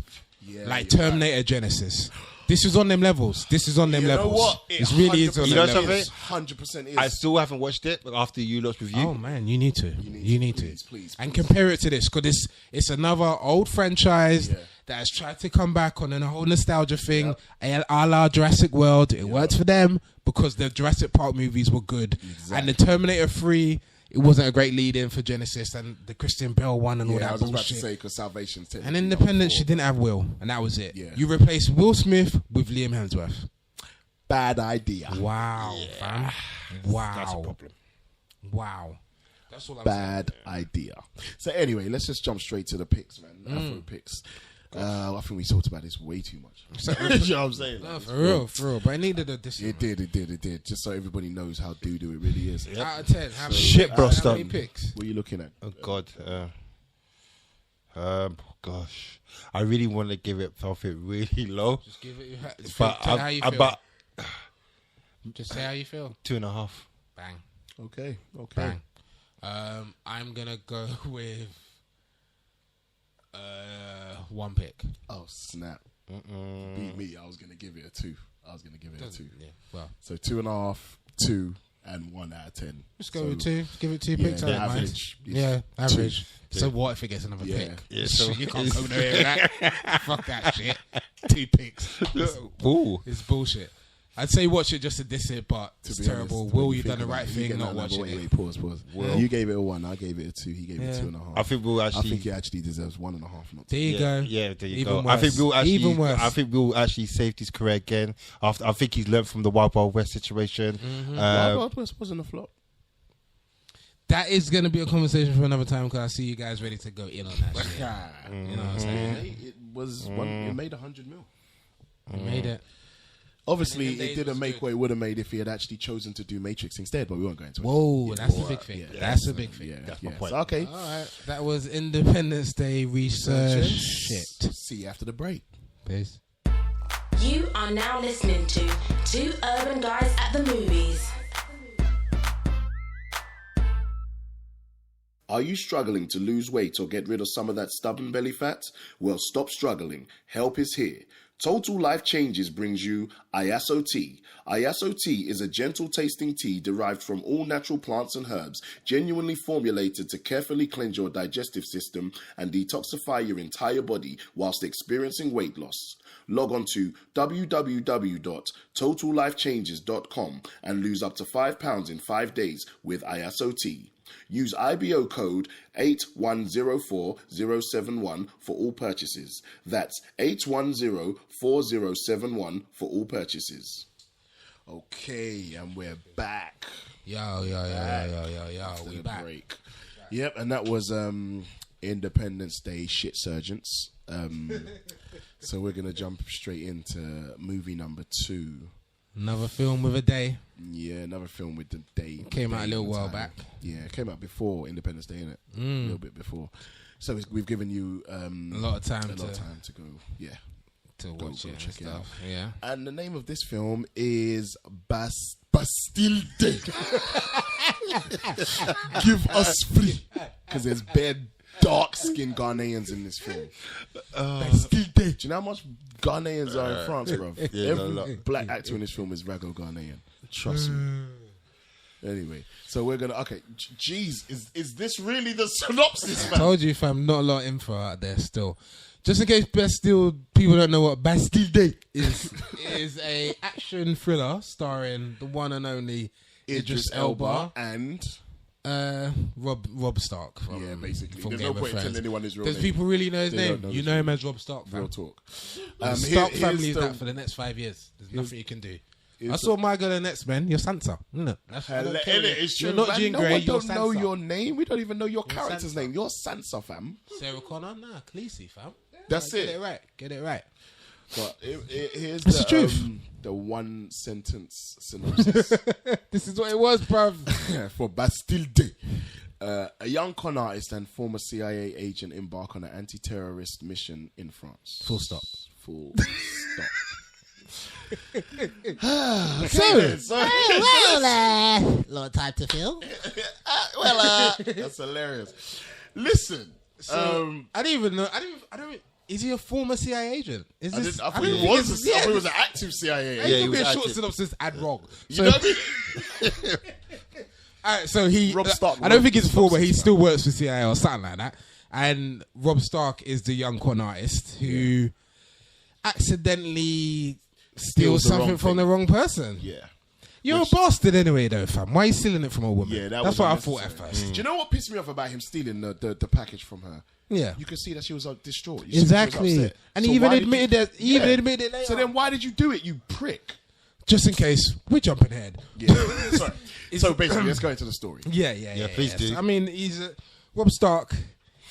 Like Terminator Genesis. This is on them levels. This is on them You know levels. what? This really is on You them know levels. something? 100% is. I still haven't watched it, but after you lot's review, Oh man, you need to. You need to. Please, And compare it to this because it's another old franchise that has tried to come back on a whole nostalgia thing, a la Jurassic World. It worked for them because the Jurassic Park movies were good, and the Terminator 3. It wasn't a great lead-in for Genesis and the Christian Bale one and all I that was about to bullshit. say because Salvation's technically And Independence, she didn't have Will, and that was it. Yeah. You replaced Will Smith with Liam Hemsworth. bad idea. Wow, fam. Wow. That's a problem. Wow. That's all I'm Bad idea. So anyway, let's just jump straight to the picks, man. Afro picks. I think we talked about this way too much. You know what I'm saying? saying. No, for real. But I needed a this. It did. Just so everybody knows how doo-doo it really is. Out of 10, how many, Shit, bro, how many picks? What are you looking at? Oh God. Gosh, I really want to give it something really low. Just give it. But Tell how you feel. about Just say how you feel. 2.5. Bang. Okay. Bang. I'm gonna go with 1 pick. Oh, snap. Beat me. I was going to give it a 2. Yeah. Well, So 2.5, 2, and 1 out of 10. let's go with 2. Give it 2 picks. the I don't mind. average is Yeah, average. 2. So what if it gets another Yeah. pick? Yeah, so You can't go nowhere with that. Fuck that shit. 2 picks. Ooh. It's bullshit. I'd say watch it just to diss it, but it's be terrible. honest, Will, when you think done the about right it, thing, you not get- watching wait, it. Pause. Will. You gave it a 1. I gave it a 2. He gave it Yeah. 2.5. I think Will I actually. think he actually deserves 1.5. Not 2. There you go. Yeah, there you Even go. I think worse. Will actually. Even worse. I think Will actually saved his career again. After I think he's learned from the Wild Wild West situation. Wild West wasn't a flop. That is going to be a conversation for another time because I see you guys ready to go in on that shit. You know what I'm saying? It was one. It made 100 mil. You made it. Obviously, And the it days didn't was make good. what it would have made if he had actually chosen to do Matrix instead. But we won't go into it. Whoa, Yeah. that's a big thing. Yeah. That's a big thing. Yeah, That's my yeah. point. So, okay. All right. That was Independence Day research. Shit. See you after the break. Peace. You are now listening to Two Urban Guys at the Movies. Are you struggling to lose weight or get rid of some of that stubborn belly fat? Well, stop struggling. Help is here. Total Life Changes brings you Iaso Tea. Iaso Tea is a gentle tasting tea derived from all natural plants and herbs, genuinely formulated to carefully cleanse your digestive system and detoxify your entire body whilst experiencing weight loss. Log on to www.totallifechanges.com and lose up to £5 in 5 days with Iaso Tea. Use IBO code 8104-071 for all purchases. That's 8104-071 for all purchases. Okay, and we're back. Yo. We The back. break. Yep, and that was Independence Day Shit Surgeons. So we're going to jump straight into movie number 2. Another film with a day. Yeah, another film with the day. Came out a little and while time. back. Yeah, it came out before Independence Day, innit? A little bit before. So we've given you A lot of time to go. Yeah, to go watch it and check it out. stuff. Yeah. And the name of this film is Bastille Day. Give us free, because there's bad dark-skinned Ghanaians in this film. Bastille Day. Do you know how much Ghanaians are in France, bro? Yeah, a Every lot. black actor in this film is Rago Ghanaian. Trust me. Anyway, so we're gonna. Okay, jeez, is this really the synopsis, man? Told you, fam, not a lot of info out there still. Just in case Bastille people don't know what Bastille Day is a action thriller starring the one and only Idris Elba, and Rob Stark. From, yeah, basically, from there's Game no of point in Thrones. telling anyone his real Does name. people really know his They name? don't know You his know name. him as Rob Stark, fam. Real talk. The Stark here's family is the- that for the next 5 years. There's nothing you can do. here's I saw my girl in X-Men. You're Sansa. No, that's I don't care. It's true, You're not man. Jean No Grey. one You're don't know Sansa. your name. We don't even know your character's Sansa. name. You're Sansa, fam. Sarah Connor? Nah, Khaleesi, fam. That's Get it. it right. Get it right. But here's It's the truth. The one sentence synopsis This is what it was, bruv. for Bastille Day. A young con artist and former CIA agent embark on an anti-terrorist mission in France. Full stop. Full stop. Little time to feel. That's hilarious. Listen, I didn't even know. I don't. Is he a former CIA agent? Is I this? thought don't he think was. it's- I thought he was an active CIA agent. It he could be was a short active. synopsis and wrong. You So, know what I mean? all right, so he. Rob Stark I don't think wrote he's former. He synopsis, still works for CIA or something like that. And Rob Stark is the young con artist who accidentally steals the wrong something from thing. the wrong person. Yeah. You're a bastard anyway, though, fam. Why are you stealing it from a woman? Yeah, that's was what I thought at unnecessary. first. Do you know what pissed me off about him stealing the package from her? Yeah. You could see that she was distraught. You see she was Exactly. upset. And So he even why did admitted you- that. He even Yeah. admitted it later. So then why did you do it, you prick? just in case we're jumping ahead. Yeah. Sorry. So basically, let's go into the story. Yeah. Please do. I mean, Rob Stark.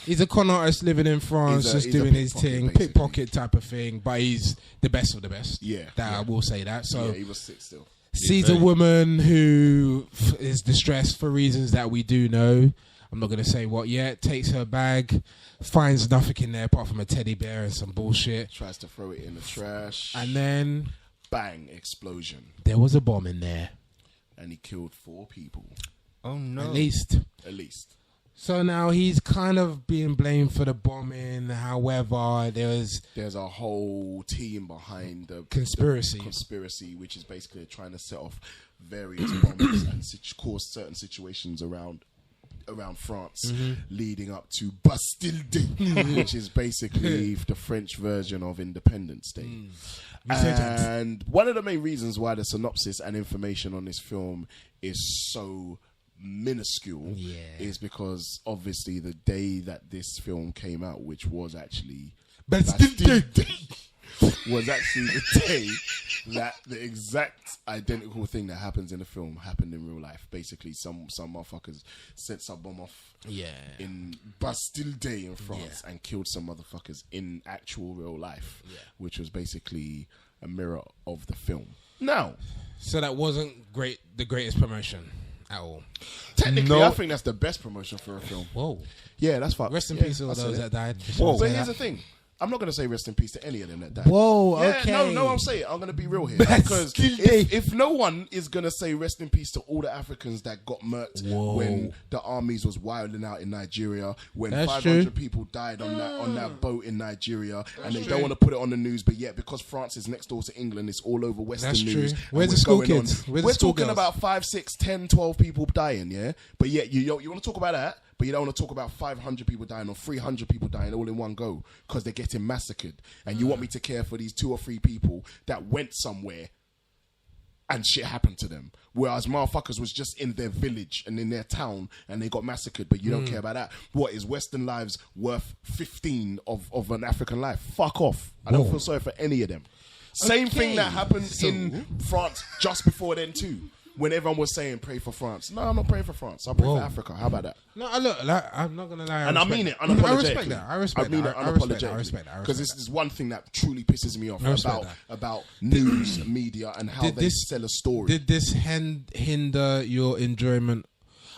He's a con artist living in France, just doing his thing, pickpocket type of thing. But he's the best of the best. Yeah, I will say that. So he was sick still. Sees a woman who is distressed for reasons that we do know. I'm not going to say what yet. Takes her bag, finds nothing in there apart from a teddy bear and some bullshit. Tries to throw it in the trash. And then... bang, explosion. There was a bomb in there. And he killed 4 people. Oh, no. At least. So now he's kind of being blamed for the bombing. However, there's a whole team behind the conspiracy, which is basically trying to set off various bombs and cause certain situations around France, leading up to Bastille Day, which is basically the French version of Independence Day. And one of the main reasons why the synopsis and information on this film is so minuscule is because obviously the day that this film came out, which was actually Bastille Day, was actually the day that the exact identical thing that happens in the film happened in real life. Basically, some motherfuckers set some bomb off in Bastille Day in France and killed some motherfuckers in actual real life, which was basically a mirror of the film. Now, so that wasn't the greatest promotion at all. Technically, I think that's the best promotion for a film. Whoa. Yeah, that's fucked. Rest in peace to all those that died. Whoa. But here's the thing. I'm not going to say rest in peace to any of them that died. Whoa, okay. No, I'm saying I'm going to be real here. Because if no one is going to say rest in peace to all the Africans that got murked when the armies was wilding out in Nigeria, when 500 people died on that boat in Nigeria, and they don't want to put it on the news, but yet because France is next door to England, it's all over Western news. True. Where's the school kids? We're talking about 5, 6, 10, 12 people dying, yeah? But yet you want to talk about that? But you don't want to talk about 500 people dying or 300 people dying all in one go because they're getting massacred. And you want me to care for these 2 or 3 people that went somewhere and shit happened to them. Whereas motherfuckers was just in their village and in their town and they got massacred, but you don't care about that. What, is Western lives worth 15 of an African life? Fuck off. I don't feel sorry for any of them. Same thing that happened in France just before then too. When everyone was saying pray for France. No, I'm not praying for France. I'll pray for Africa. How about that? No, look, I'm not going to lie. And I mean it unapologetically. I respect that. I respect that. I respect that. Because this is one thing that truly pisses me off about news, media, and how they sell a story. Did this hinder your enjoyment?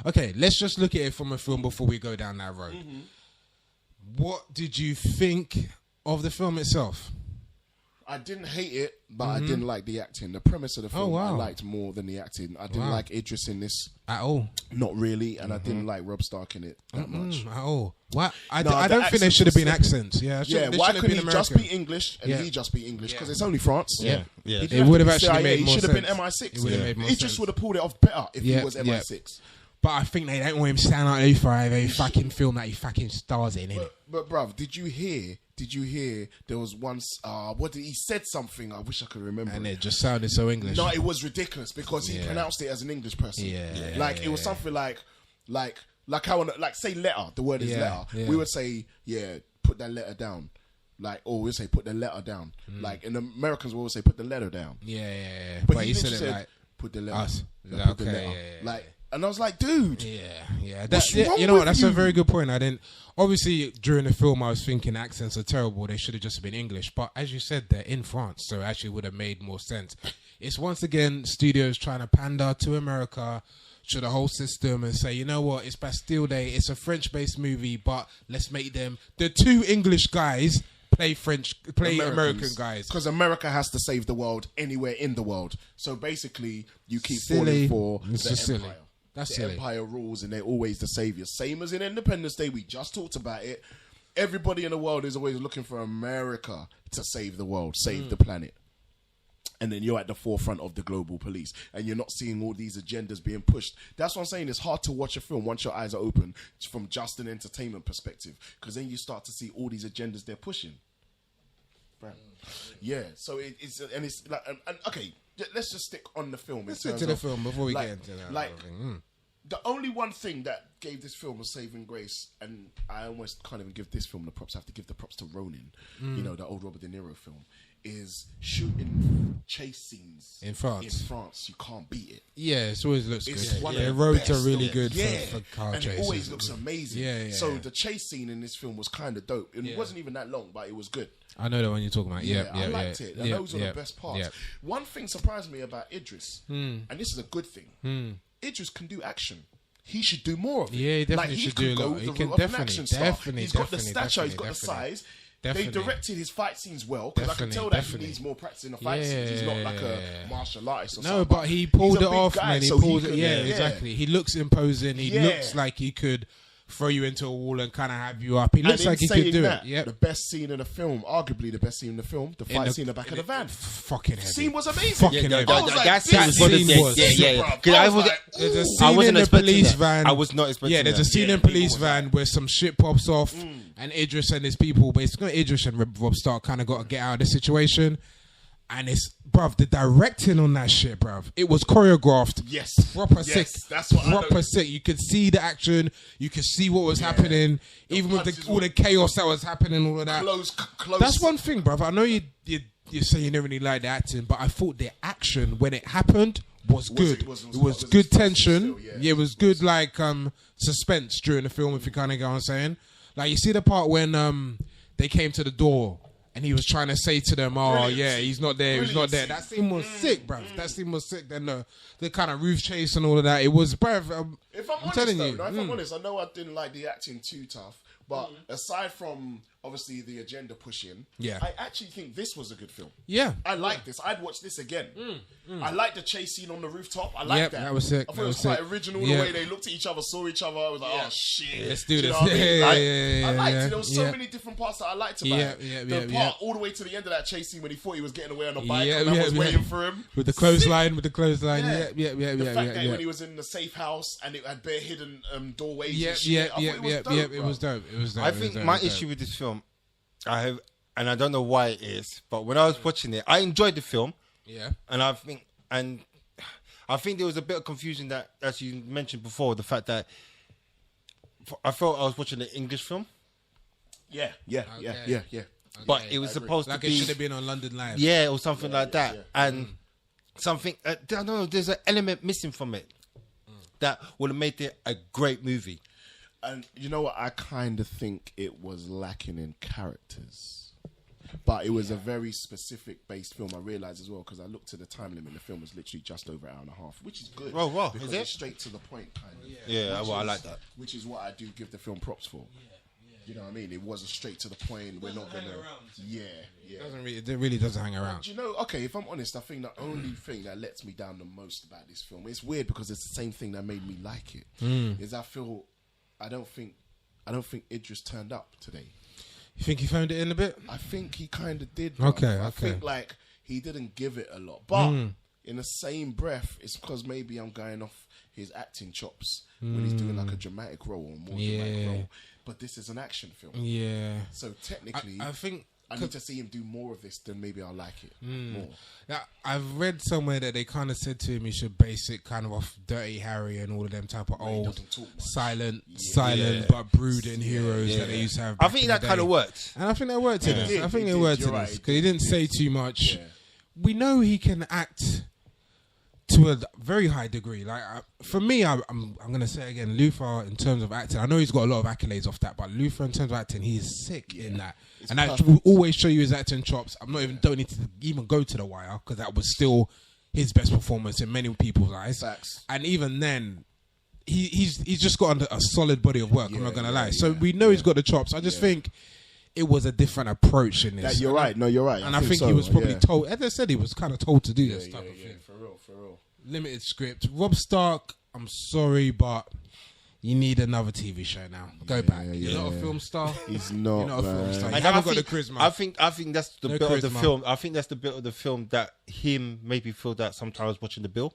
Okay, let's just look at it from a film before we go down that road. Mm-hmm. What did you think of the film itself? I didn't hate it, but I didn't like the acting. The premise of the film I liked more than the acting. I didn't like Idris in this. At all? Not really, and I didn't like Rob Stark in it that much. At all? What? I don't think there should have been accents. Yeah, why couldn't he just be English and he just be English? Because it's only France. Yeah. It would have actually made more sense. He should have been MI6. Idris would have pulled it off better if he was MI6. But I think they don't want him stand out for a fucking film that he fucking stars in, innit? But bruv, did you hear there was once what did he said something, I wish I could remember, and it just sounded so English. No, it was ridiculous because he pronounced it as an English person. It was something like how say letter, the word is letter. We would say put that letter down. We'll say put the letter down. Like in Americans we always say put the letter down. But he said it like put the letter. Put the letter. And I was like, dude. You know what? That's a very good point. Obviously, during the film, I was thinking accents are terrible. They should have just been English. But as you said, they're in France, so it actually would have made more sense. It's once again studios trying to pander to America, to the whole system, and say, you know what? It's Bastille Day. It's a French-based movie, but let's make them the 2 English guys play American guys. Because America has to save the world anywhere in the world. So basically, you keep falling for the empire. That's the silly. Empire rules and they're always the saviors. Same as in Independence Day, we just talked about it. Everybody in the world is always looking for America to save the world, save the planet. And then you're at the forefront of the global police and you're not seeing all these agendas being pushed. That's what I'm saying. It's hard to watch a film once your eyes are open from just an entertainment perspective, because then you start to see all these agendas they're pushing. Right. Yeah, so it's like, and okay, let's just stick on the film. Let's stick to the film before we get into that. The only one thing that gave this film a saving grace, and I almost can't even give this film the props, I have to give the props to Ronin, the old Robert De Niro film, is shooting chase scenes In France. In France, you can't beat it. Yeah, it always looks It's good. one The of the roads are best really of- good yeah. for car and chases. it always looks amazing. Yeah. So the chase scene in this film was kind of dope. And it wasn't even that long, but it was good. I know the one you're talking about. Yeah, I liked it. And those are the best parts. Yeah. One thing surprised me about Idris, and this is a good thing. Idris can do action. He should do more of it. Yeah, he definitely should do a lot. He can definitely. He's got the stature. He's got the size. They directed his fight scenes well because I can tell that he needs more practice in the fight scenes. He's not like a martial artist or something. No, but he pulled it off, guy, man. He so pulled it. can- Yeah, exactly. He looks imposing. He Yeah. looks like he could throw you into a wall and kind of have you up. He looks And like in he could saying do that, it. Yep. The best scene in the film, arguably the best scene in the film, the fight scene in the back of the van. Fucking heavy. Scene was amazing. Fucking heavy. I was like, that this scene was one of scene the was yeah. bruv. Because I I was was like, There's a I scene wasn't in the expecting police that. van. I was not expecting Yeah, there's that. a scene in police van where some shit pops off, and Idris and his people, basically Idris and Rob Stark, kind of got to get out of the situation. And it's, bruv, the directing on that shit, bruv. It was choreographed. Yes. Proper Yes, sick. that's what I Proper know. sick. You could see the action. You could see what was happening. Even with punches all the chaos that was happening, all of that. Close. That's one thing, bruv. I know you say you didn't really like the acting, but I thought the action, when it happened, was good. it was good expensive tension. still, Yeah, it was good, like, suspense during the film, if you kind of get what I'm saying. Like, you see the part when they came to the door and he was trying to say to them, oh, Brilliant yeah, scene. he's not there, he's not there. That scene was sick, bruv. That scene was sick. Then the kind of roof chase and all of that, it was, bruv, If I'm honest, telling though, you. if I'm honest, I know I didn't like the acting too tough, but aside from obviously the agenda pushing, Yeah. I actually think this was a good film. Yeah. I like this. I'd watch this again. I like the chase scene on the rooftop. I like Yep, that. that was sick. I thought That it was was quite sick. original. Yeah. The way they looked at each other, saw each other. I was like, oh shit, Let's do you this. know what I mean? Yeah, I yeah, liked yeah, it. There was so yeah. many different parts that I liked about Yeah, it. yeah, the yeah, part all the way to the end of that chase scene when he thought he was getting away on a bike Yeah, and I yeah, was yeah. waiting for him. With the clothesline, Yeah. The fact that when he was in the safe house and it had bare hidden doorways Yeah, and shit, yeah, I thought yeah, it was yeah, dope, yeah. bro. It was dope. It was dope. I It was think dope, my it was issue dope. with this film, I have, and I don't know why it is, but when I was watching it, I enjoyed the film, Yeah. and I think there was a bit of confusion that, as you mentioned before, the fact that I felt I was watching an English film, Yeah. Okay. but it was supposed Like to it be, should have been on London Live. yeah, or something like that, and something. I don't know. There's an element missing from it that would have made it a great movie. And you know what? I kind of think it was lacking in characters. But it was a very specific based film, I realised as well, because I looked at the time limit. The film was literally just over an hour and a half, which is good. Oh, wow. Because Is it? it's straight to the point, kind of. Yeah, Which well, I is- like that. Which is what I do give the film props for. You know what I mean? It wasn't straight to the point. We're not going to... Yeah. It really doesn't hang around. Do you know, okay, if I'm honest, I think the only thing that lets me down the most about this film, it's weird because it's the same thing that made me like it, is I don't think Idris turned up today. You think he phoned it in a bit? I think he kind of did. Bro. Okay, I okay. think like he didn't give it a lot, but in the same breath, it's because maybe I'm going off his acting chops when he's doing like a dramatic role or more dramatic role. But this is an action film, Yeah. so technically, I think... I need to see him do more of this. Then maybe I'll like it more. Now, I've read somewhere that they kind of said to him he should base it kind of off Dirty Harry and all of them type of he old, doesn't talk much. silent but brooding heroes that they used to have. I back think in that the kind of day. worked. And I think that worked in It this. did, I think it it did, worked you're in right, this it because he did, didn't it say did. too much. Yeah. We know he can act to a very high degree. Like for me, I'm going to say again, Luther in terms of acting. I know he's got a lot of accolades off that, but Luther in terms of acting, he is sick in that. And that will always show you his acting chops. Don't need to even go to The Wire because that was still his best performance in many people's eyes. Facts. And even then, he's just got a solid body of work. I'm not gonna lie. So we know he's got the chops. I just think it was a different approach in this. You're right. No, you're right. And I think he was probably told. As I said, he was kind of told to do this type of thing. For real. Limited script. Rob Stark. I'm sorry, but you need another TV show now. Go back. You're not a film star. He's not. You're not a film star. You And haven't I got the think- charisma. I think that's the No bit of the charisma. film. I think that's the bit of the film that him made me feel that sometimes watching the Bill.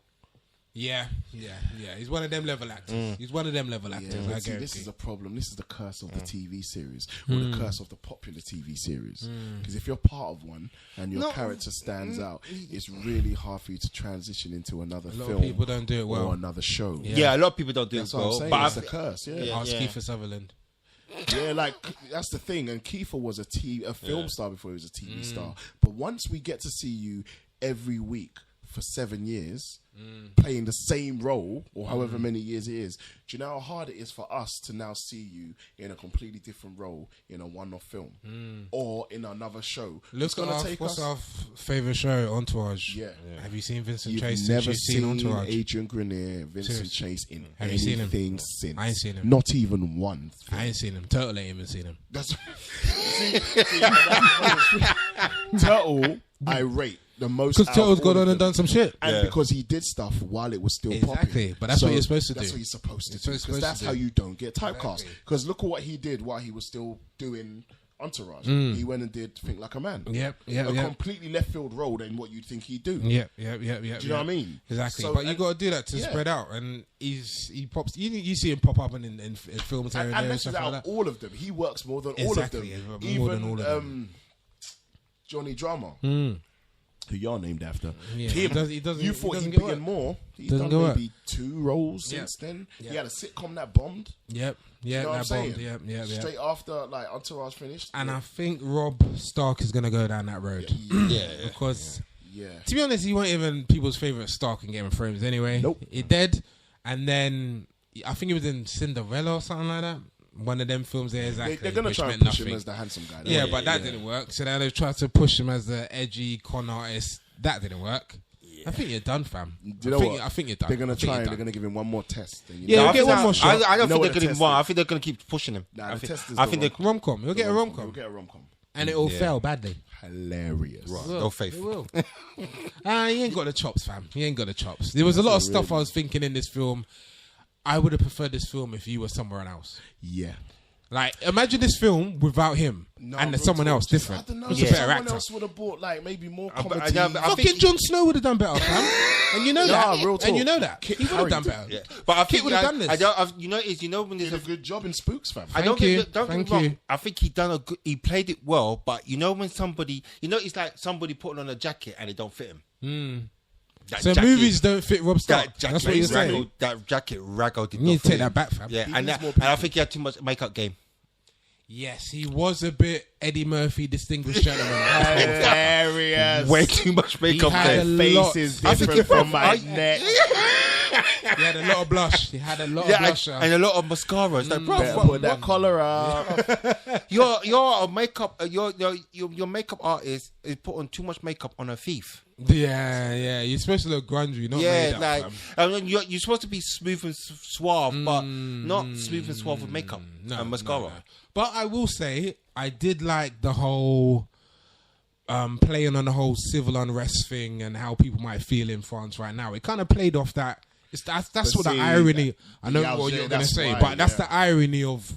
Yeah. He's one of them level actors. He's one of them level actors. I But see, this guarantee. is a problem. This is the curse of the TV series, or the curse of the popular TV series. Because if you're part of one and your character stands out, it's really hard for you to transition into another A lot film of people don't do it well. or another show. Yeah, a lot of people don't do That's it what I'm well. saying. But It's a curse. Yeah. Yeah. Ask Kiefer Sutherland. Yeah, like that's the thing. And Kiefer was a film star before he was a TV star. But once we get to see you every week for 7 years, playing the same role or however many years it is, do you know how hard it is for us to now see you in a completely different role in a one-off film or in another show? What's our favourite show? Entourage. Yeah. Have you seen Vincent You've Chase? never Since you've seen Entourage? Adrian Grenier, Vincent Seriously. Chase in Have you seen him? anything since. I ain't seen him. Not even one. I ain't seen him. Turtle ain't even seen him. That's Turtle. I rate the most Because out Turtle's of all gone of on and them. done some shit. And because he did stuff while it was still Exactly, popular. but that's what you're supposed to That's do. what you're supposed to That's do. what you're Because supposed that's to how do. you don't get typecast. Exactly. Because look at what he did while he was still doing Entourage. He went and did Think Like a Man. Yep. A completely left field role than what you'd think he'd do. Yep. Do you know what I mean? Exactly. So, but you and- got to do that to spread out. And he pops. You see him pop up in films here and there And and this is stuff out like that. all of them. He works more than all of them. Exactly, more than all of them. Johnny Drama, who you're named after. Yeah, Him, he doesn't- you he thought doesn't he'd get be in work. more. He's Doesn't done get work. maybe 2 roles since then. He had a sitcom that bombed. Yep. You Yeah, know what I'm that saying? bombed. Yep. Straight after like Entourage finished. And I think Rob Stark is going to go down that road. Because, to be honest, he weren't even people's favourite Stark in Game of Thrones anyway. Nope. He dead. And then, I think he was in Cinderella or something like that. One of them films there, exactly. They're going to which try and meant push nothing. him as the handsome guy. Yeah, but that didn't work. So now they've tried to push him as the edgy con artist. That didn't work. I think you're done, fam. Do you know what? I think you're done. They're going to I think try you're and they're done. going to give him one more test. And Yeah, No, you'll I get think one that- more shot. I You don't know think what they're the going to test give one. is? I think they're going to keep pushing him. Nah, the test is I the think rom-com. Rom-com. You'll get a rom-com. You'll get a rom-com. And it will fail badly. Hilarious. No faith. It will. He ain't got the chops, fam. He ain't got the chops. There was a lot of stuff I was thinking in this film. I would have preferred this film if you were somewhere else. Yeah. Like, imagine this film without him and there's someone else different. I don't know. Who's a better Someone actor? else would have bought like maybe more I comedy. Fucking Jon Snow would have done better, fam. And you know that. real talk. And you know that. Kit He would have done Harington. better. Yeah. But I Kit think would have done this. you know when there's did a good job in Spooks, fam. I don't Thank you. get don't get Thank me wrong. you. I think he done a good. He played it well, but you know when somebody, it's like somebody putting on a jacket and it don't fit him. That So jacket- movies don't fit Rob Stark. That jacket, That's what you're saying. That jacket, Raggo did You not need to fit take him. that back, fam. Yeah, He and needs more I think he had too much makeup game. Yes, he was a bit Eddie Murphy, distinguished gentleman. Hilarious. Way too much makeup had game. a lot- Face is I think different he- from my I- neck. He had a lot of blush. He had a lot of Yeah, blush. and a lot of mascara. It's like, bro, Better what- put that collar up. you're a makeup. Your makeup artist is putting too much makeup on a thief. Yeah. You're supposed to look grungy, not made Yeah, up, like fam. I mean, you're supposed to be smooth and suave, but not smooth and suave with makeup and mascara. No. But I will say, I did like the whole playing on the whole civil unrest thing and how people might feel in France right now. It kind of played off that. That's But what see, the irony. I know yeah, what you're going to that's say, why, but that's yeah. the irony of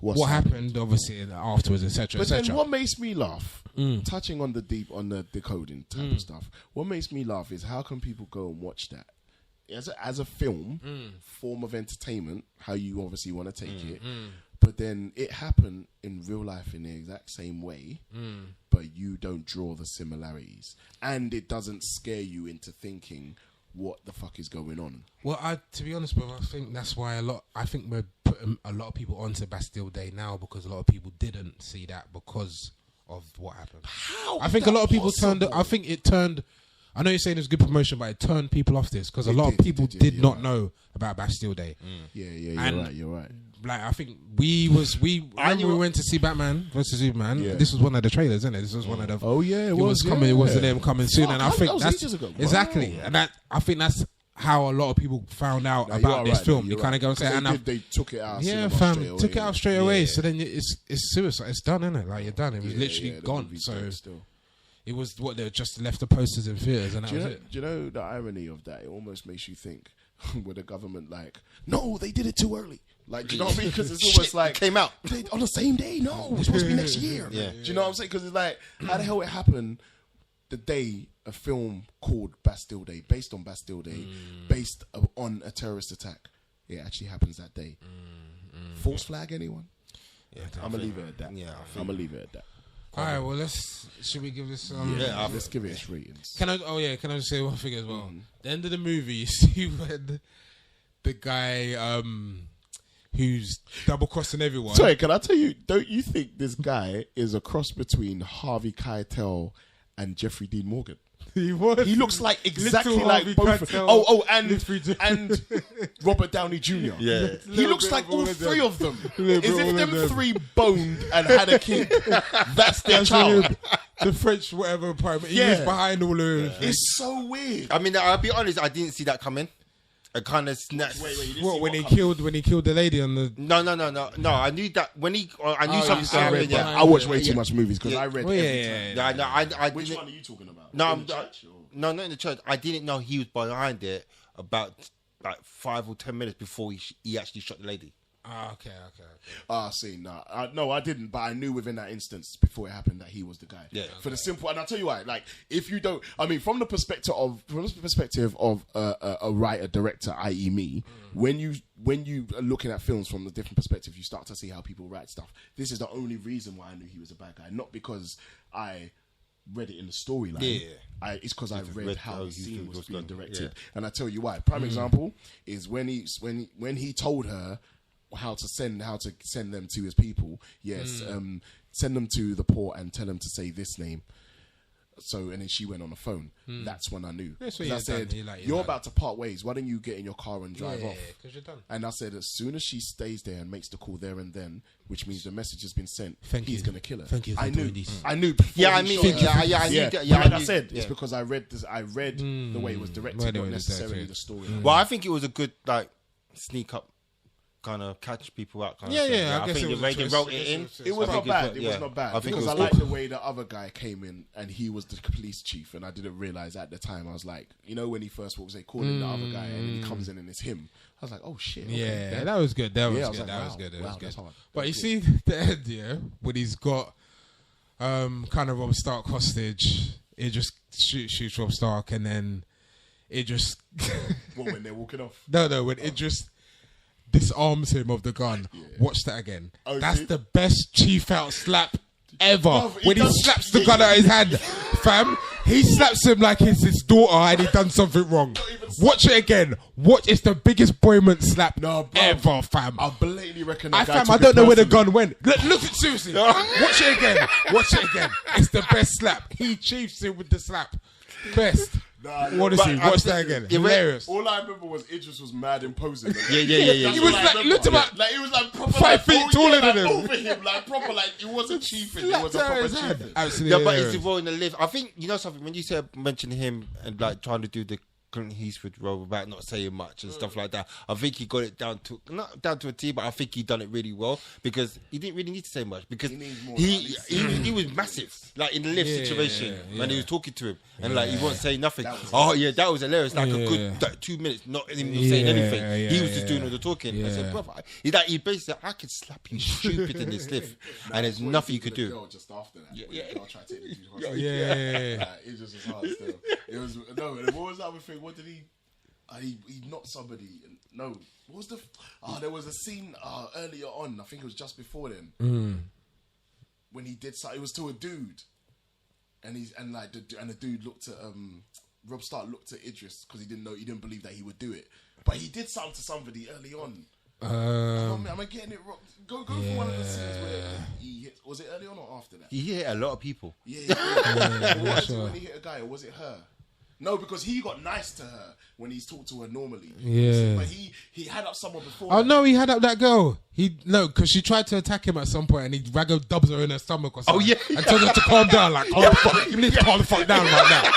What's what happened. happened, obviously, afterwards, etc. But then etc. what makes me laugh, touching on the decoding type of stuff, what makes me laugh is how can people go and watch that? As a film, form of entertainment, how you obviously want to take it, but then it happened in real life in the exact same way, but you don't draw the similarities. And it doesn't scare you into thinking, what the fuck is going on? Well, to be honest, bro, I think that's why I think we're putting a lot of people onto Bastille Day now because a lot of people didn't see that because of what happened. How? I think a lot of people turned. I know you're saying it's good promotion, but it turned people off this because a It lot did, of people it did, did you're not right. know about Bastille Day. Yeah, you're right. Like I think we went to see Batman vs Superman. Yeah. This was one of the trailers, isn't it? This was one of the. Oh yeah, it was coming. It was them coming soon, Fuck, and I that think was that's ages ago. exactly, Wow. and I think that's how a lot of people found out No, you about are this right, film. you're You kind of go and say, and they took it out. of yeah, cinema fam, straight away, took it out straight away. Yeah. So then it's suicide. It's done, isn't it? Like you're done. It was literally the gone. movie's So done still. it was what they just left the posters in theaters, and that Do was you know, it. do you know the irony of that? It almost makes you think, with the government, like, no, they did it too early. Like, do you know what I mean? Because it's almost like came out. on the same day. No, it's supposed to be next year. Yeah. Do you know what I'm saying? Because it's like, how the hell it happened the day a film called Bastille Day, based on Bastille Day, based on a terrorist attack. It actually happens that day. False flag, anyone? Yeah, I'm gonna leave it at that. Yeah, I'm gonna leave it at that. all right. Well, should we give this? Let's give it its ratings. Can I just say one thing as well? The end of the movie, you see when the guy who's double crossing everyone. Sorry, can I tell you? Don't you think this guy is a cross between Harvey Keitel and Jeffrey Dean Morgan? He was. He looks like exactly Little like Harvey both. Keitel. And Robert Downey Jr. Yeah. He looks like all three of them. Little As bit if all them of them. three boned and had a kid. That's their child. The French whatever apartment. He Yeah. was behind all of it. It's so weird. I mean, I'll be honest. I didn't see that coming. I kind of snatched. Wait, you didn't What see when he coming? killed the lady on the. No. I knew that when he. I knew something I read happened. that. Yeah. I watch way too Yeah. much movies because I read Oh, yeah, every time. No, I Which didn't. one are you talking about? No, In the church, or- no, not in the church. I didn't know he was behind it about like 5 or 10 minutes before he actually shot the lady. Okay. See, no, I didn't, but I knew within that instance before it happened that he was the guy. Yeah. For the simple, and I'll tell you why. Like, if you don't, I mean, from the perspective of a writer director, i.e., me, when you are looking at films from the different perspective, you start to see how people write stuff. This is the only reason why I knew he was a bad guy, not because I read it in the storyline. Yeah. It's because I read how the scene was being done. directed, Yeah. and I tell you why. Prime example is when he told her how to send them to his people. Yes, send them to the port and tell them to say this name. So, and then she went on the phone. That's when I knew. That's what 'Cause I you've said, done. You're you're like- about to part ways. Why don't you get in your car and drive off? because you're done. And I said, as soon as she stays there and makes the call there and then, which means the message has been sent, Thank he's you. going to kill her. Thank you for I knew. doing this. I knew. Before Yeah, I he mean, shot her. I knew that. But I like I knew- said, yeah. it's because I read this. I read the way it was directed, Way the not way it was necessarily the directed. story. Well, I think it was a good like sneak up, kind of catch people out. Kind of thing. I guess think it the was way a they twist. wrote it in. It was I not think bad. it's- It was not bad I think it because was I like good. the way the other guy came in and he was the police chief, and I didn't realize at the time. I was like, when he first walks, they call him the other guy, and then he comes in and it's him. I was like, oh shit. Okay. Yeah, that was good. That was Yeah, I was good. like, That was wow. good. That Wow, was good. that's hard. But That you was see the end, yeah, when he's got kind of Rob Stark hostage, it just shoots Rob Stark, and then it just What, when they're walking off? no, when it just disarms him of the gun. Watch that again. Oh, That's see? the best chief out slap ever. Bruv, he When he does- slaps the gun out of his hand, fam, he slaps him like it's his daughter and he done something wrong. Watch it again. Watch, it's the biggest Boyman slap No, bruv. ever, fam. I blatantly reckon that guy Fam, took I it don't know where the personally. gun went. Look at seriously. Watch it again. Watch it again. It's the best slap. He chiefs him with the slap. Best. Honestly, but I watch think- that again. Yeah, Hilarious. All I remember was Idris was mad imposing. Yeah. He was all I like, remember. looked about Like, he was like proper 5 like, feet taller than like, him. over him, like proper like he wasn't chiefing. He was a Slapped out proper his hand. chiefing. Absolutely. Yeah, but hilarious. he's involved in the lift. I think you know something when you said mention him and like trying to do the Clint Eastwood role about not saying much and stuff like that. I think he got it down to not down to a T, but I think he done it really well because he didn't really need to say much because he was massive like in the lift situation when he was talking to him and like he wasn't saying nothing. That was hilarious. Like a good like, 2 minutes, not him saying anything. He was just doing all the talking. I said, brother, he basically said, I could slap you stupid in this lift, and there's nothing you could do. Girl just after that, when the girl tried to take the dude hostage. Yeah. It just was hard still. It was no. And what was the other thing? What did he knocked somebody? No. What was the? There was a scene earlier on. I think it was just before then. When he did something, it was to a dude, and the dude looked at Rob Stark looked at Idris because he didn't believe that he would do it, but he did something to somebody early on. Am I getting it wrong? Go for one of the scenes where he hit. Was it early on or after that? He hit a lot of people. Yeah. Was it when he hit a guy or was it her? No, because he got nice to her when he's talked to her normally. Yeah. But he had up someone before. Oh no, he had up that girl. Because she tried to attack him at some point, and he raggo dubs her in her stomach or something. And told her to calm down. Like, calm the fuck. You need to calm the fuck down right now.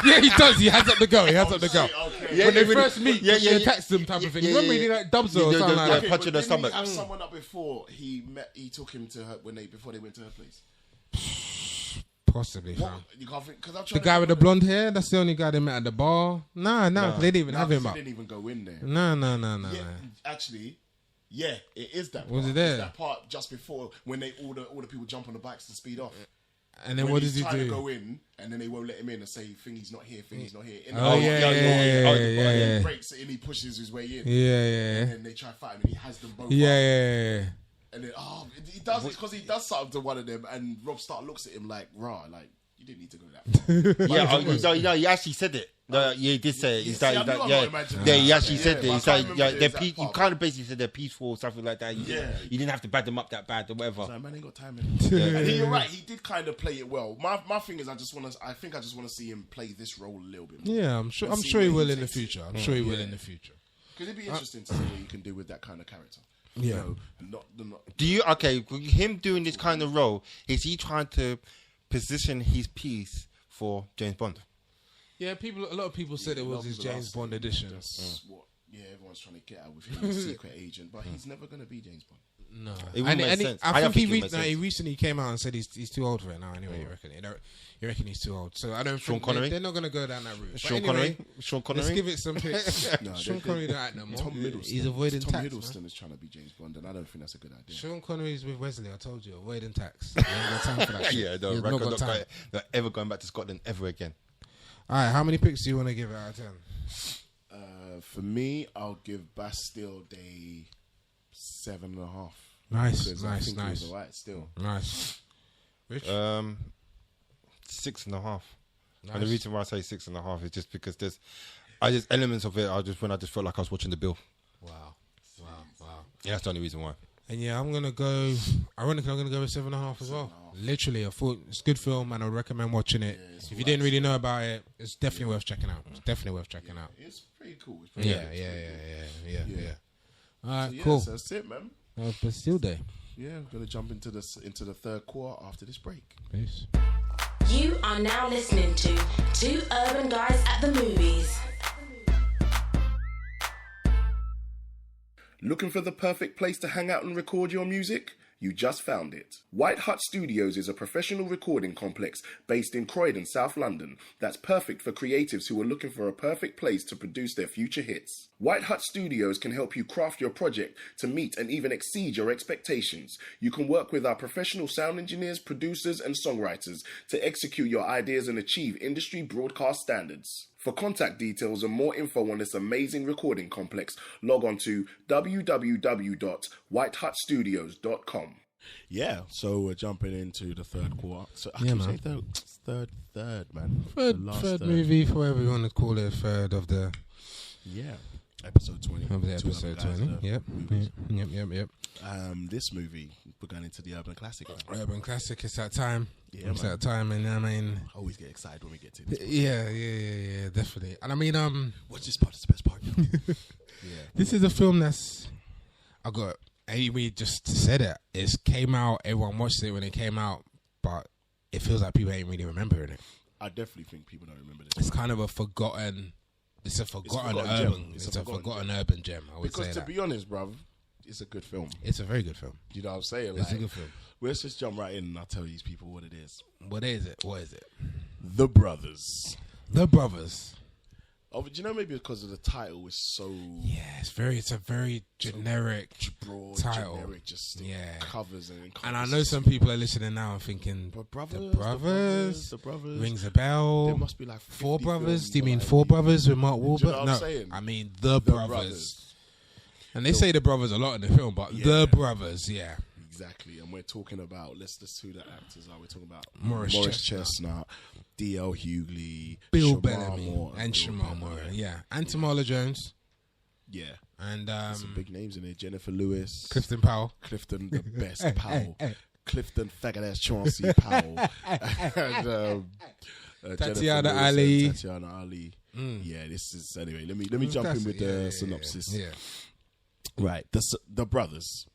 Yeah, he does. He has up the girl. Okay. When they first meet, she attacks them type of thing. Remember, he like dubs her or something like that. punch in her Didn't he stomach. have someone up before he took him to her before they went to her place. Possibly, What? fam. You can't think because I'm The trying. guy with the blonde hair, that's the only guy they met at the bar. Nah, they didn't even have him He up. didn't even go in there. No. Yeah, actually, yeah, it is that. Was part. it there? It's that part just before when all the people jump on the bikes to speed off. And then When what he's does he trying to do? go in, and then they won't let him in and say, "Thingy's not here, thingy's not here." Oh, yeah. He breaks it and he pushes his way in. Yeah. And then they try to fight him, and he has them both. Yeah. Up. And then he does it because he does something to one of them, and Rob Stark looks at him like, "Rah, like You didn't need to go that far. Yeah, he actually said it. No, he did say it. He actually said it. He's like, you kind of basically said they're peaceful or something like that. You didn't have to bad them up that bad or whatever. So, man, ain't got time. And you're right. He did kind of play it well. My thing is, I think I just want to see him play this role a little bit more. Yeah, I'm sure he will in the future. I'm sure he will in the future. Because it'd be interesting to see what you can do with that kind of character. Yeah. Do you him doing this kind of role? Is he trying to position his piece for James Bond? Yeah, a lot of people said it was his James Bond edition. That's what everyone's trying to get at with him, secret agent, but he's never going to be James Bond. No, it wouldn't make sense. I think he recently came out and said he's too old for it now. Anyway, you reckon he's too old? So I don't think they're not going to go down that route. Sean Connery. Let's give it some picks. Sean Connery don't act no more. Tom Hiddleston. He's avoiding tax. Tom Hiddleston is trying to be James Bond, and I don't think that's a good idea. Sean Connery's with Wesley. I told you, avoiding tax. He ain't got time for that shit. Yeah, not ever going back to Scotland ever again. All right, how many picks do you want to give out of 10? For me, I'll give Bastille Day 7.5. Nice. It was alright still. Nice. Rich? 6.5. Nice. And the reason why I say 6.5 is just because there's elements of it. I just felt like I was watching The Bill. Wow. Yeah, that's the only reason why. And yeah, I'm gonna go. Ironically, I'm gonna go with 7.5 as well. Literally, I thought it's a good film, and I would recommend watching it. If you didn't really know about it, it's definitely worth checking out. It's It's pretty cool. Yeah. All right, cool. So that's it, man. Bastille Day. Yeah, we're gonna jump into the third quarter after this break. Peace. You are now listening to Two Urban Guys at the Movies. Looking for the perfect place to hang out and record your music? You just found it. White Hut Studios is a professional recording complex based in Croydon, South London, that's perfect for creatives who are looking for a perfect place to produce their future hits. White Hut Studios can help you craft your project to meet and even exceed your expectations. You can work with our professional sound engineers, producers, and songwriters to execute your ideas and achieve industry broadcast standards. For contact details and more info on this amazing recording complex, log on to www.whitehutstudios.com. Yeah, so we're jumping into the third quarter. So I can say third, man. Third movie, for whatever you want to call it, third of the... Yeah, episode 20. Of the episode 20, yep. This movie, we're going into the Urban Classic. Urban Classic, it's that time. Yeah, it's that time, and I mean... I always get excited when we get to this part. Yeah, definitely. And I mean, what's this part? It's the best part. This is a film that's... we just said it. It came out, everyone watched it when it came out, but it feels like people ain't really remembering it. I definitely think people don't remember this. It's kind of a forgotten... It's a forgotten urban gem, I would say. Because to be honest, bruv, it's a good film. It's a very good film. You know what I'm saying? It's a good film. Let's just jump right in and I'll tell these people what it is. What is it? The Brothers. The Brothers. Oh, do you know maybe because of the title is so... Yeah, it's a very generic broad title. Generic, just covers and... And I know some people are listening now and thinking, The Brothers rings a bell. There must be like Four Brothers? Do you mean Four Brothers with Mark Wahlberg? You know what I'm saying? I mean The Brothers. And they say The Brothers a lot in the film, but The Brothers, yeah. Exactly, and we're talking about, let's who the actors are. We're talking about Morris Chestnut, D.L. Hughley, Bill Bellamy, and Shamar Moore. Yeah, and Tamala Jones. Yeah, and some big names in there. Jennifer Lewis, Clifton Powell, the best Powell, Clifton faggot ass Chauncey Powell, and Tatiana Ali. Yeah, this is anyway. Let me jump in with the synopsis. Yeah. Right, the Brothers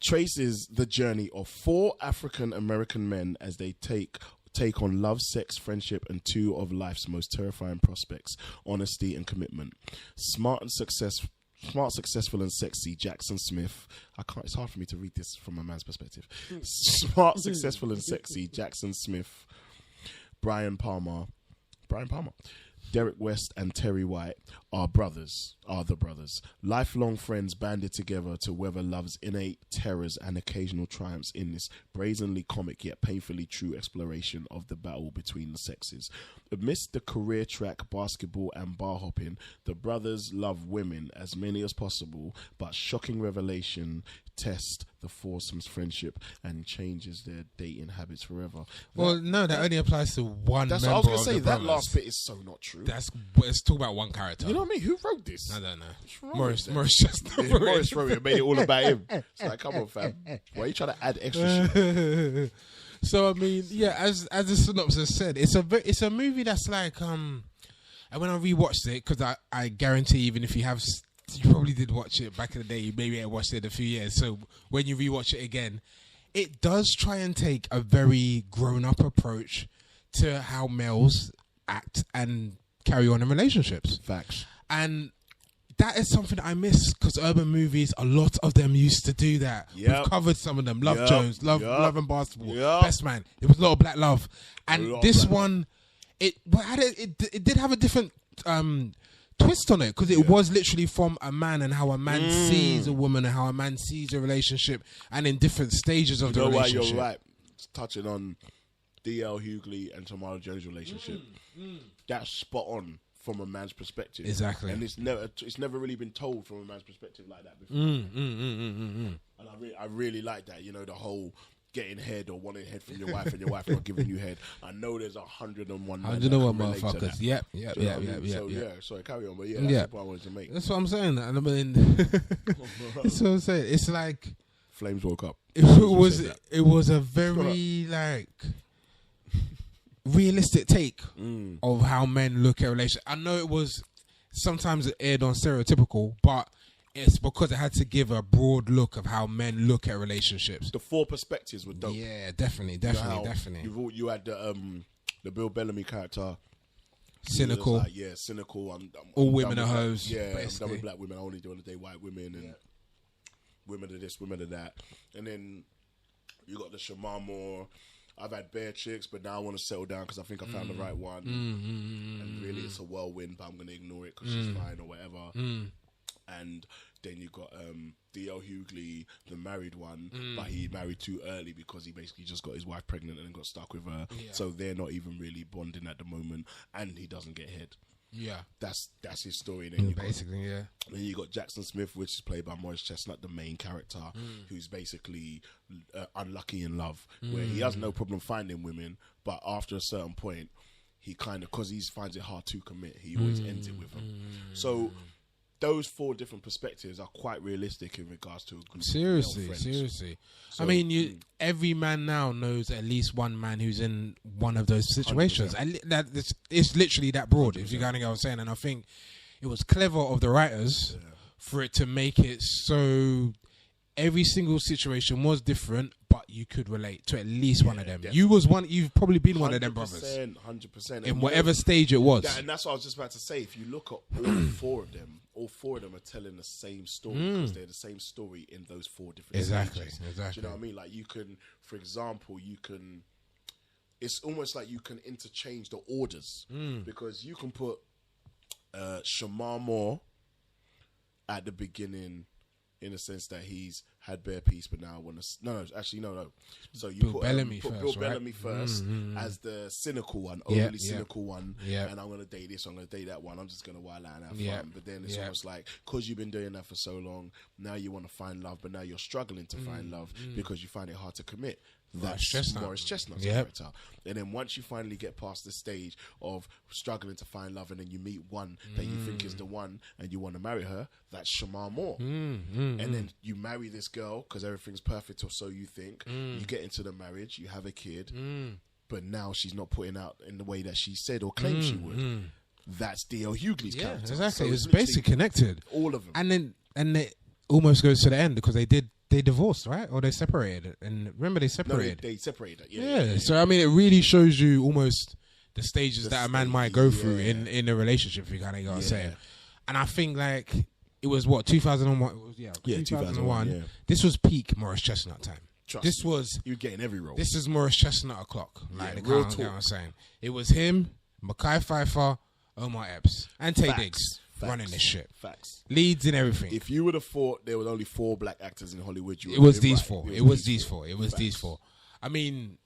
traces the journey of 4 African American men as they take on love, sex, friendship, and 2 of life's most terrifying prospects: honesty and commitment. Smart, successful, and sexy Jackson Smith. It's hard for me to read this from a man's perspective. Smart, successful, and sexy Jackson Smith, Brian Palmer, Derek West and Terry White are the brothers. Lifelong friends banded together to weather love's innate terrors and occasional triumphs in this brazenly comic yet painfully true exploration of the battle between the sexes. Amidst the career track, basketball and bar hopping, the brothers love women, as many as possible, but shocking revelation test the foursomes friendship and changes their dating habits forever. Well, no, that only applies to one. That's member what I was of gonna say. the That brothers. last bit is so not true. Let's talk about one character. You know what I mean? Who wrote this? I don't know. wrong Morris with Chestnut. Yeah, Morris wrote it. Made it all about him. It's like, come on, fam. Why are you trying to add extra shit? So I mean, yeah, as the synopsis said, it's a movie that's like and when I rewatched it, because I guarantee even if you probably did watch it back in the day, you maybe had watched it a few years. So when you rewatch it again, it does try and take a very grown up approach to how males act and carry on in relationships. Facts. And that is something I miss because urban movies, a lot of them used to do that. Yep. We've covered some of them. Love Yep. Jones, Love and Basketball, Best Man. It was a lot of black love, and this one, it did have a different twist on it because it was literally from a man and how a man sees a woman and how a man sees a relationship, and in different stages of the relationship. You're right. It's touching on D.L. Hughley and Tamara Jones' relationship. That's spot on. From a man's perspective, exactly, and it's never really been told from a man's perspective like that before. And I really like that. You know, the whole getting head or wanting head from your wife and your wife not giving you head. I know there's 101 motherfuckers. Yep. So sorry, carry on. But that's the point I wanted to make. That's what I'm saying. And I mean, that's what I'm saying. It's like Flames woke up. It was a very like realistic take of how men look at relationships. I know it was sometimes it aired on stereotypical, but it's because it had to give a broad look of how men look at relationships. The four perspectives were dope. Yeah, definitely. You had the Bill Bellamy character. Cynical. Like, cynical. All women are hoes. Yeah, I'm done with black women. I only do to date white women and women of this, women of that. And then you got the Shamar Moore. I've had bare chicks, but now I want to settle down because I think I found the right one. And really, it's a whirlwind, but I'm going to ignore it because she's fine or whatever. And then you got D.L. Hughley, the married one, but he married too early because he basically just got his wife pregnant and then got stuck with her. Yeah. So they're not even really bonding at the moment, and he doesn't get head. Yeah, that's his story. And then then you got Jackson Smith, which is played by Morris Chestnut, the main character, who's basically unlucky in love, where he has no problem finding women, but after a certain point, he kind of, because he finds it hard to commit, he always ends it with them. So those four different perspectives are quite realistic in regards to a group of male friends. So, I mean, every man now knows at least one man who's in one of those situations. And it's literally that broad, 100%. If you kind of get what I'm saying. And I think it was clever of the writers for it to make it so every single situation was different, but you could relate to at least one of them. Definitely. You've probably been one of them brothers. 100%. In whatever stage it was. And that's what I was just about to say. If you look at all four of them are telling the same story because they're the same story in those four different stages. Exactly. Do you know what I mean? Like you can, for example, it's almost like you can interchange the orders because you can put Shamar Moore at the beginning in the sense that he's had bare peace, but now I want to... No. So you put Bill Bellamy first as the cynical one, overly cynical one, and I'm going to date this, I'm going to date that one, I'm just going to wild out and have fun. But then it's almost like, because you've been doing that for so long, now you want to find love, but now you're struggling to find love because you find it hard to commit. That's Morris Chestnut's character. And then once you finally get past the stage of struggling to find love and then you meet one that you think is the one and you want to marry her, that's Shamar Moore. And then you marry this girl because everything's perfect or so you think. You get into the marriage, you have a kid, but now she's not putting out in the way that she said or claimed she would. That's D.L. Hughley's character. Exactly. So it's basically connected. All of them. And it almost goes to the end because they divorced, right? Or they separated. And remember, they separated. No, they separated. Yeah. So, I mean, it really shows you almost the stages that a man might go through in a relationship, if you kind of get what I'm saying. And I think, like, it was, 2001? Yeah, 2001. Yeah. This was peak Morris Chestnut time. This was... You're getting every role. This is Morris Chestnut o'clock. Like, the real talk. What I'm saying. It was him, Mekhi Phifer, Omar Epps, and Taye Diggs. Running this shit. Facts. Leads and everything. If you would have thought there were only 4 black actors in Hollywood, it was these four. It was these four. I mean,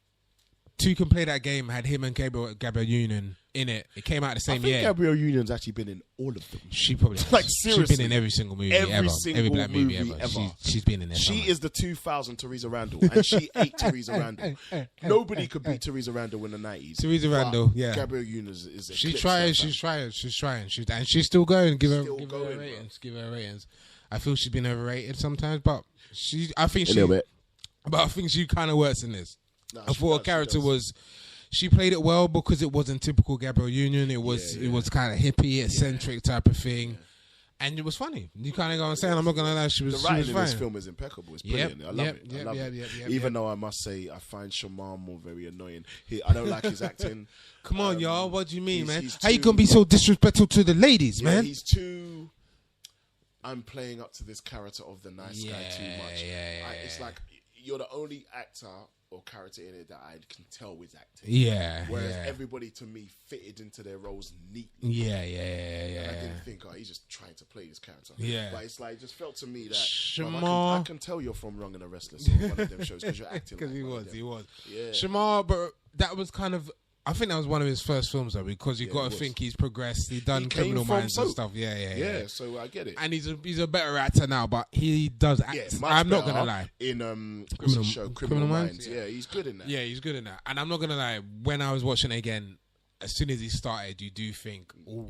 2 can play that game had him and Gabriel Union in it. It came out the same I think year. Gabrielle Union's actually been in all of them. She probably Like, she's seriously. been in every single movie Every ever. single Every black movie movie ever. ever. She's been in there. She somewhere. is the 2000 Teresa Randall, and she ate Teresa Randall. Nobody could beat Teresa Randall in the 90s. Teresa but Randall, yeah. Gabrielle Union is She's trying. And she's still going. Give her going, ratings. Give her ratings. I feel she's been overrated sometimes, but I think a little bit. But I think she kind of works in this. Nah, I thought her character was. She played it well because it wasn't typical Gabrielle Union. It was kind of hippie, eccentric type of thing, and it was funny. You kind of go and say, I'm not gonna lie, she was. The writing she was in fine. this film is impeccable. It's brilliant. I love it. I love it. Even though I must say, I find Shamar Moore very annoying. I don't like his acting. Come on, y'all. What do you mean, man? He's How you gonna be so disrespectful to the ladies, man? He's too. I'm playing up to this character of the nice guy too much. It's like you're the only actor or character in it that I can tell is acting. Whereas everybody to me fitted into their roles neatly. And I didn't think, he's just trying to play this character. But it's like, it just felt to me that I can tell you're from Wrong and the Restless or one of them shows because you're acting. Because like he was. Yeah. Shamar, but that was kind of. I think that was one of his first films though, because you got to think he's progressed. He's done Criminal Minds and stuff. Yeah. So I get it. And he's a better actor now, but he does act. I'm not gonna lie. In Criminal Minds. Yeah, he's good in that. Yeah, he's good in that. And I'm not gonna lie. When I was watching it again, as soon as he started, you do think, oh,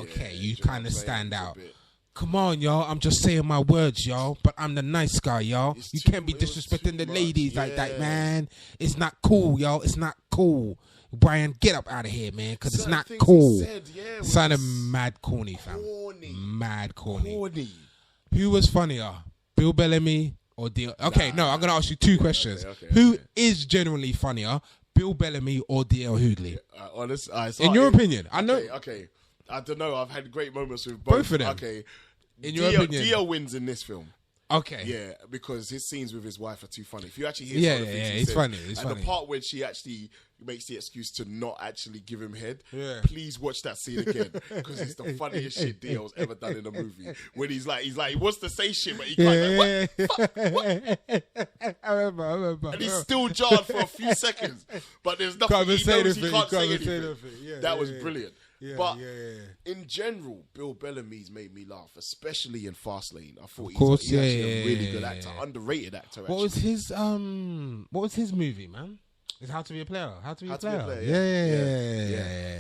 okay, you kind of stand out. Come on, y'all. I'm just saying my words, y'all. But I'm the nice guy, y'all. You can't be disrespecting the ladies like that, man. It's not cool, y'all. It's not cool. Brian, get up out of here, man, because it's not cool. Sounded mad corny, fam. Mad corny. Who was funnier, Bill Bellamy or D.L.? Okay, no, I'm going to ask you two questions. Who is generally funnier, Bill Bellamy or D.L. Hughley? In your opinion. I know. Okay. I don't know. I've had great moments with both of them. Okay. In your opinion. D.L. wins in this film. Okay. Yeah, because his scenes with his wife are too funny. If you actually hear some of the things he says, funny. The part where she actually makes the excuse to not actually give him head, yeah. Please watch that scene again because it's the funniest shit D.L.'s ever done in a movie. When he wants to say shit, but he can't. What? I remember. And he's still jarred for a few seconds, but there's nothing he knows he can't say anything. That was brilliant. But in general, Bill Bellamy's made me laugh, especially in Fastlane. I thought he's actually a really good actor, underrated actor. Actually. What was his movie, man? It's How to Be a Player. How to Be a Player.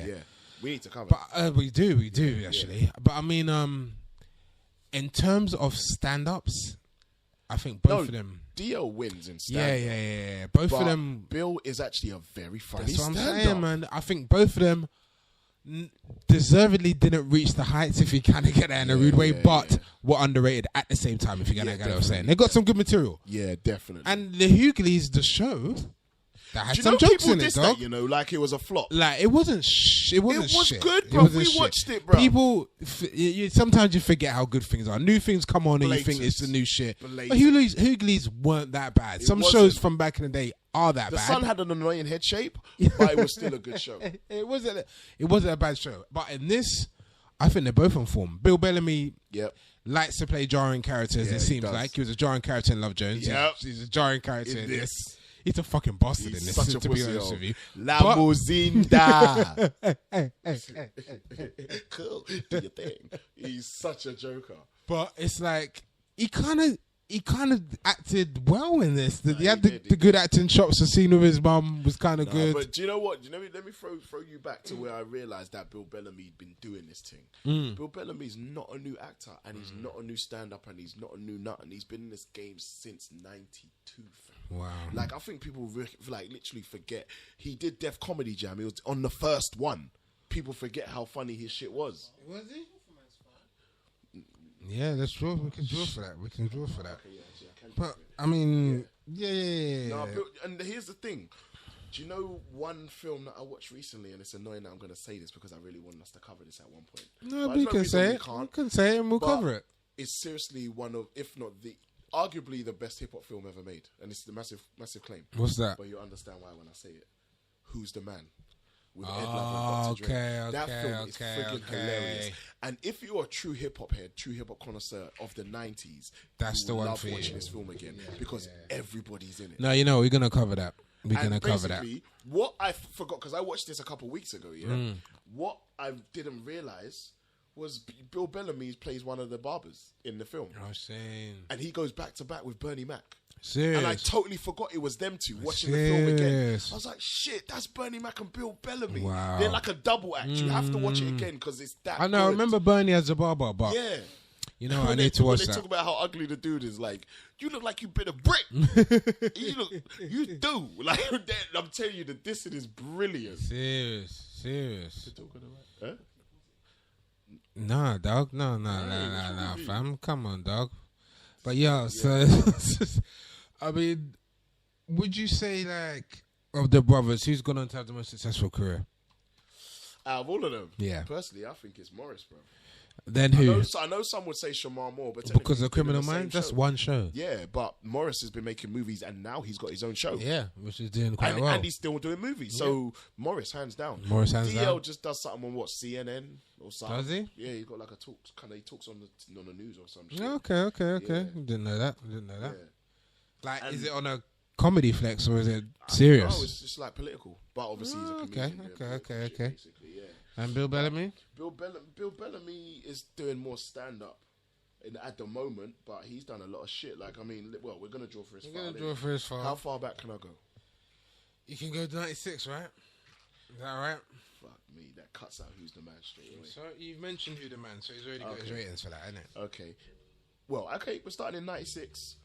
Yeah. We need to cover. But we do actually. Yeah. But I mean, in terms of stand-ups, I think both of them. D.L. wins in stand-up. Yeah. Both of them. Bill is actually a very funny That's what stand-up. I'm saying, man. I think both of them deservedly didn't reach the heights, if you kind of get that in a rude way, but were underrated at the same time, if you get that what I'm saying. They got some good material. Yeah, definitely. And the Hughleys, the show, that had some jokes in it, dog. That, like it was a flop. Like, it wasn't it was shit. Good, bro. We watched it, bro. People, sometimes you forget how good things are. New things come on and you think it's the new shit. But Hughleys weren't that bad. Some shows from back in the day are that bad. The Sun had an annoying head shape, but it was still a good show. It wasn't a bad show. But in this, I think they're both on form. Bill Bellamy likes to play jarring characters, it seems like. He was a jarring character in Love Jones. Yep. He's a jarring character in this. He's a fucking bastard in this, such a to be honest with you. La Mozinda. Cool. Do your thing. He's such a joker. But it's like, he kind of acted well in this. He had the good acting chops. The scene with his mum was kind of good. But do you know what? Let me throw you back to where I realised that Bill Bellamy'd been doing this thing. Bill Bellamy's not a new actor, and he's not a new stand-up, and he's not a new nut, and he's been in this game since '92. Wow. Like, I think people literally forget. He did Def Comedy Jam. He was on the first one. People forget how funny his shit was. Was he? Yeah, that's true. We can draw for that. Okay, but I mean, yeah. No, and here's the thing. Do you know one film that I watched recently, and it's annoying that I'm going to say this because I really want us to cover this at one point. No, but you can say it. You can say it and we'll cover it. It's seriously one of, if not arguably the best hip hop film ever made, and it's the massive claim. What's that? But you'll understand why when I say it. Who's the Man? With Ed Lover and Dr. Dre. That film is freaking hilarious. And if you're a true hip hop head, true hip hop connoisseur of the 90s, that's the one love for you. Watching this film again because everybody's in it. No, we're gonna cover that. We're going to cover that. Basically, what I forgot, because I watched this a couple of weeks ago, yeah? What I didn't realise was Bill Bellamy plays one of the barbers in the film. I was saying. And he goes back to back with Bernie Mac. Serious? And I totally forgot it was them two watching the film again. I was like, shit, that's Bernie Mac and Bill Bellamy. Wow. They're like a double act. You have to watch it again because it's that I know, I good. remember Bernie as a barber, but Yeah. you know, I need to watch When they that. talk about how ugly the dude is, like, you look like you've been a brick. You do. Like, I'm telling you, the dissing is brilliant. Serious. Huh? Nah, dog. No, fam. Come on, dog. But yeah, so I mean, would you say like of the brothers, who's gone on to have the most successful career? Out of all of them, Yeah. Personally, I think it's Morris, bro. Then who? I know some would say Shamar Moore, but Because of technically Criminal he's doing the Minds, same that's show. one show. Yeah, but Morris has been making movies, and now he's got his own show. Yeah, which is doing quite well. And he's still doing movies. So Morris, hands down. Morris, hands DL down. just does something on what, CNN or something. Does he? Yeah, he's got like a talk. Kind of, he talks on the news or something. Okay. Yeah. Didn't know that. Yeah. Like, And- is it on a comedy flex or is it serious? No, it's just like political. But obviously he's a comedian. doing political shit, Okay. Basically, yeah. And Bill Bellamy? Bill Bellamy is doing more stand-up at the moment, but he's done a lot of shit. Like, I mean, well, we're going to draw for his file. How far back can I go? You can go to 96, right? Is that right? Fuck me, that cuts out Who's the Man straight away. So you've mentioned Who the Man, so he's already got his ratings for that, isn't it? Okay. Well, okay, we're starting in 96.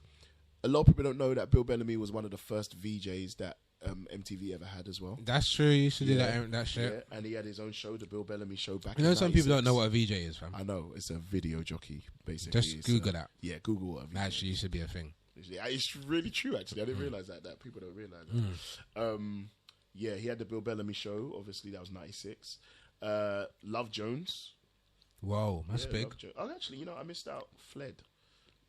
A lot of people don't know that Bill Bellamy was one of the first VJs that MTV ever had as well. That's true. You used to do that shit. Yeah, and he had his own show, the Bill Bellamy Show, back You know, in some people 96. don't know what a VJ is, fam. I know, it's a video jockey, basically. Just It's, Google that. Yeah, Google what a VJ That actually used to be a thing. Yeah, it's really true, actually. I didn't realise that people don't realise that. Yeah, he had the Bill Bellamy Show. Obviously, that was 96. Love Jones. Whoa, that's big. Love Oh, actually, you know, I missed out. Fled.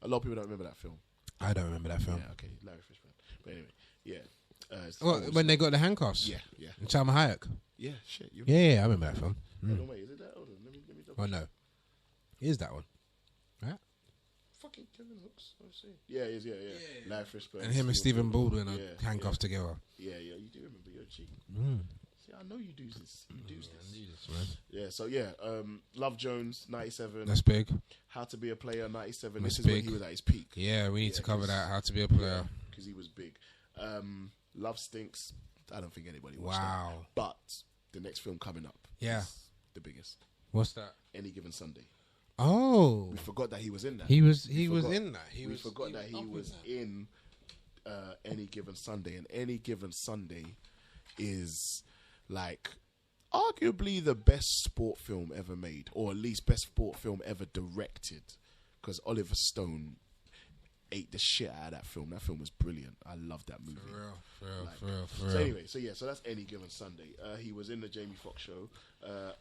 A lot of people don't remember that film. I don't remember that film. Yeah, okay, Larry Fishburne. But anyway, yeah. Well, when they got the handcuffs? Yeah. And Salma Hayek? Yeah, shit. Yeah, I remember that film. Hold on, wait, is it that? Hold on, let me double Oh, no. Is that one? Right? Fucking Kevin Hooks. Let's see. Yeah, it is, yeah. Larry Fishburne. And him and Stephen Baldwin are Yeah, handcuffed together. Yeah, you do remember. You're a cheat. See, I know you do this. You do this. Man. Yeah, so yeah, Love Jones, 97. That's big. How to Be a Player, 97. That's This is when big. he was at his peak. Yeah, we need to cover that. How to be a player. Because he was big. Love Stinks. I don't think anybody watched Wow. that. But the next film coming up Yeah. is the biggest. What's that? Any Given Sunday. Oh. We forgot that he was in that. He was We in that. We forgot that he was in Any Given Sunday. And Any Given Sunday is like arguably the best sport film ever made, or at least best sport film ever directed, because Oliver Stone ate the shit out of that film. That film was brilliant. I love that movie. For real. So anyway, so that's Any Given Sunday. He was in the Jamie Foxx show,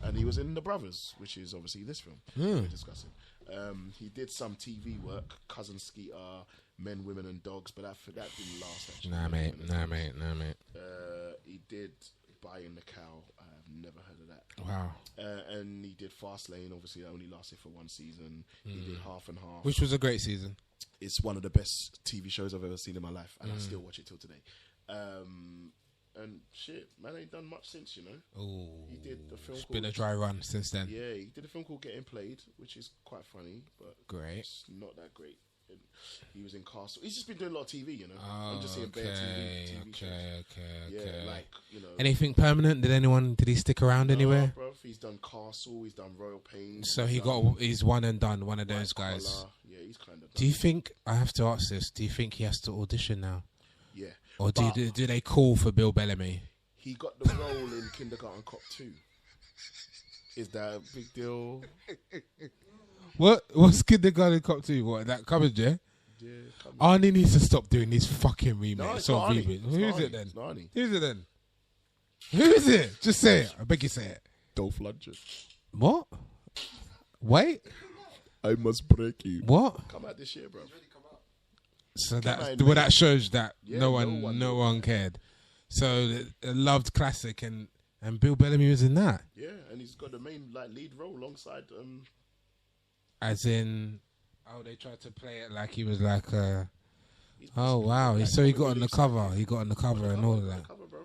and he was in The Brothers, which is obviously this film we're discussing. He did some TV work, Cousin Skeeter, Men, Women and Dogs, but that didn't last actually. Nah, mate. He did Buying the Cow. I've never heard of that. Wow. And he did Fast Lane. Obviously, that only lasted for one season. He did Half and Half. Which was a great season. It's one of the best TV shows I've ever seen in my life, and I still watch it till today. And shit, man ain't done much since, you know. Oh, He did a film it's called... been a dry run since then. Yeah, he did a film called Getting Played, which is quite funny, but Great. it's not that great. And he was in Castle. He's just been doing a lot of TV, you know. I'm just seeing bare TV shows. Okay. Yeah, like, you know. Anything permanent? Did he stick around anywhere? Bro, he's done Castle, he's done Royal Pains. So he's he's one and done, one of those White guys. Collar. Yeah, he's kind of done. Do you think, I have to ask this, do you think he has to audition now? Yeah. Or do But they call for Bill Bellamy? he got the role in Kindergarten Cop 2. Is that a big deal? What's Kindergarten Cop 2? What, that covered, yeah? Yeah, come Arnie needs to stop doing these fucking remakes. it's not Arnie. Who It's is not it Arnie. then? It's not Arnie. Who is it then? Who is it? Just say it. I beg you say it. Dolph Lundgren. What? Wait. I must break you. What? Come out this year, bro. So out that in that shows that Yeah, no one cared. So a loved classic and Bill Bellamy was in that. Yeah, and he's got the main lead role alongside As in, they tried to play it like he was like a Oh wow! So he got on the cover. He got on the cover and all of that. Cover, bro.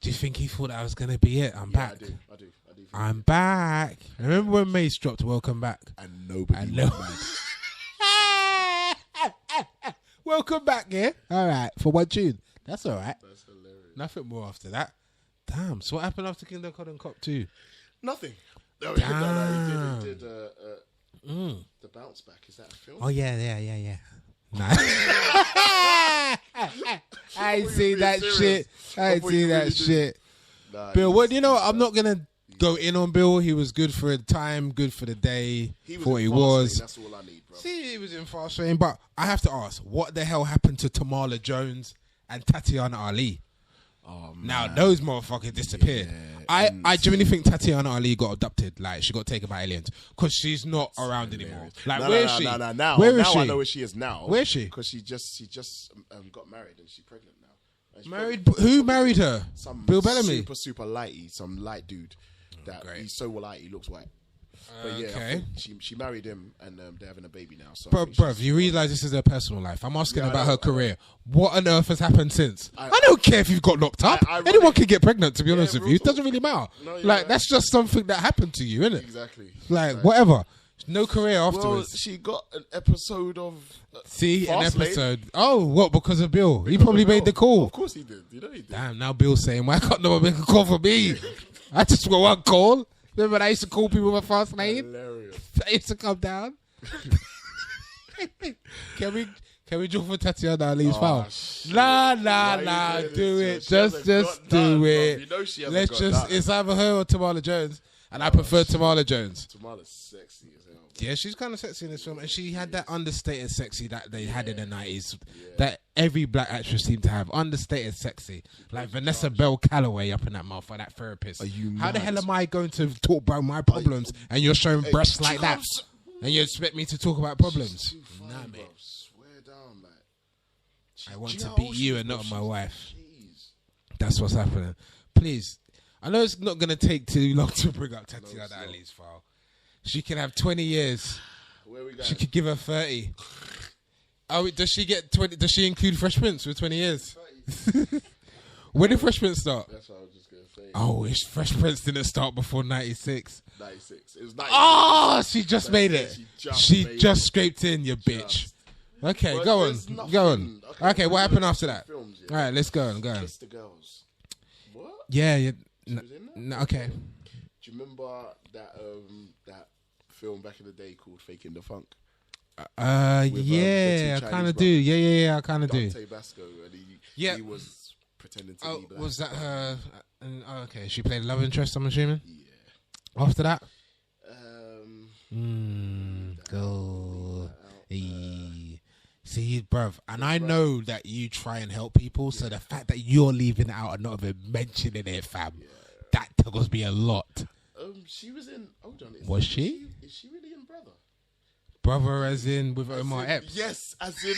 Do you think he thought that was gonna be it? I'm back. I do. I'm back. I remember when Mace dropped "Welcome Back." And nobody went mad. Welcome back, yeah. All right, for one tune. That's all right. That's hilarious. Nothing more after that. Damn. So what happened after Kingdom Come and Cop 2? Nothing. No, Damn. he did the Bounce Back. Is that a film? Oh yeah. Nah. I ain't seen that shit. I ain't seen that shit. Nah, Bill, what? You know, I'm not gonna go in on Bill. He was good for the time, good for the day. For what he was. That's all I need, bro. See, he was in Fast Lane, but I have to ask, what the hell happened to Tamala Jones and Tatiana Ali? Oh, man. Now those motherfuckers disappeared. Yeah, I genuinely think Tatiana Ali got abducted, like she got taken by aliens, because she's not around anymore. Like where is she? Now, where is she? I know where she is now. Where is she? Because she just got married and she's pregnant now. And Married? Who married her? Some Bill Bellamy. Super lighty, some light dude. That great. he's so light, he looks white. But yeah, Okay. I think she married him and they're having a baby now. So Bruv, you realise this is her personal life. I'm asking Yeah, about I know, her career. What on earth has happened since? I don't care if you've got locked up. I Anyone can get pregnant, to be honest with real you. It talk. doesn't really matter. No, you're like, right. that's just something that happened to you, innit? Exactly. Like, whatever. No career Well, afterwards. she got an episode of See, an Fast Lane. episode. Oh, what? Because of Bill? He probably made the call. Of course he did. You know he did. Damn, now Bill's saying, why can't no one make a call for me? I just got one call. Remember when I used to call people with Fast Lane? Hilarious. I used to come down. Can we draw for Tatiana Ali's foul? shit. Nah, Why you do doing it. this? She hasn't Just got do none, it. bruv. You know she hasn't Let's got just, none. it's either her or Tamala Jones. And I prefer Tamala Jones. Tamala's sexy as hell. Yeah, she's kind of sexy in this film. And she had that understated sexy that they had in the 90s. That every black actress seemed to have. Understated sexy. Like Vanessa Bell Calloway up in that mouth, or that therapist. Are you How the mad? hell am I going to talk about my problems and you're showing breasts like that? And you expect me to talk about problems? Nah, mate. Swear down, man. I want Do to know how beat old you she and is, not bro? my wife. Jeez. That's what's happening. Please. I know it's not going to take too long to bring up Tatiana Ali's file. She can have 20 years. Where we going? She could give her 30. Oh, does she get 20? Does she include Fresh Prince with 20 years? When did Fresh Prince start? That's what I was just going to say. Oh, Fresh Prince didn't start before 96. 96. It was 96. Oh, she just made it. She made just scraped in, you bitch. Okay, But go on. there's nothing. Go on. Okay, what happened after that? Films, All right, let's go on. Go on. Kiss the Girls. What? Yeah. was in that? Okay. Do you remember that film back in the day called Faking the Funk? With, Yeah, the two I kind Chinese of do. Yeah, I kind of do. Dante Basco, and Yeah. he was pretending to Oh, be black. was that her? Okay, she played a love interest, I'm assuming. Yeah. After that, Go. see, bruv, and I know that you try and help people, so the fact that you're leaving it out and not even mentioning it, fam, that tickles me a lot. She was in. Hold on. Was she? Is she really in Brother? Brother, as in with Omar in, Epps. Yes, as in.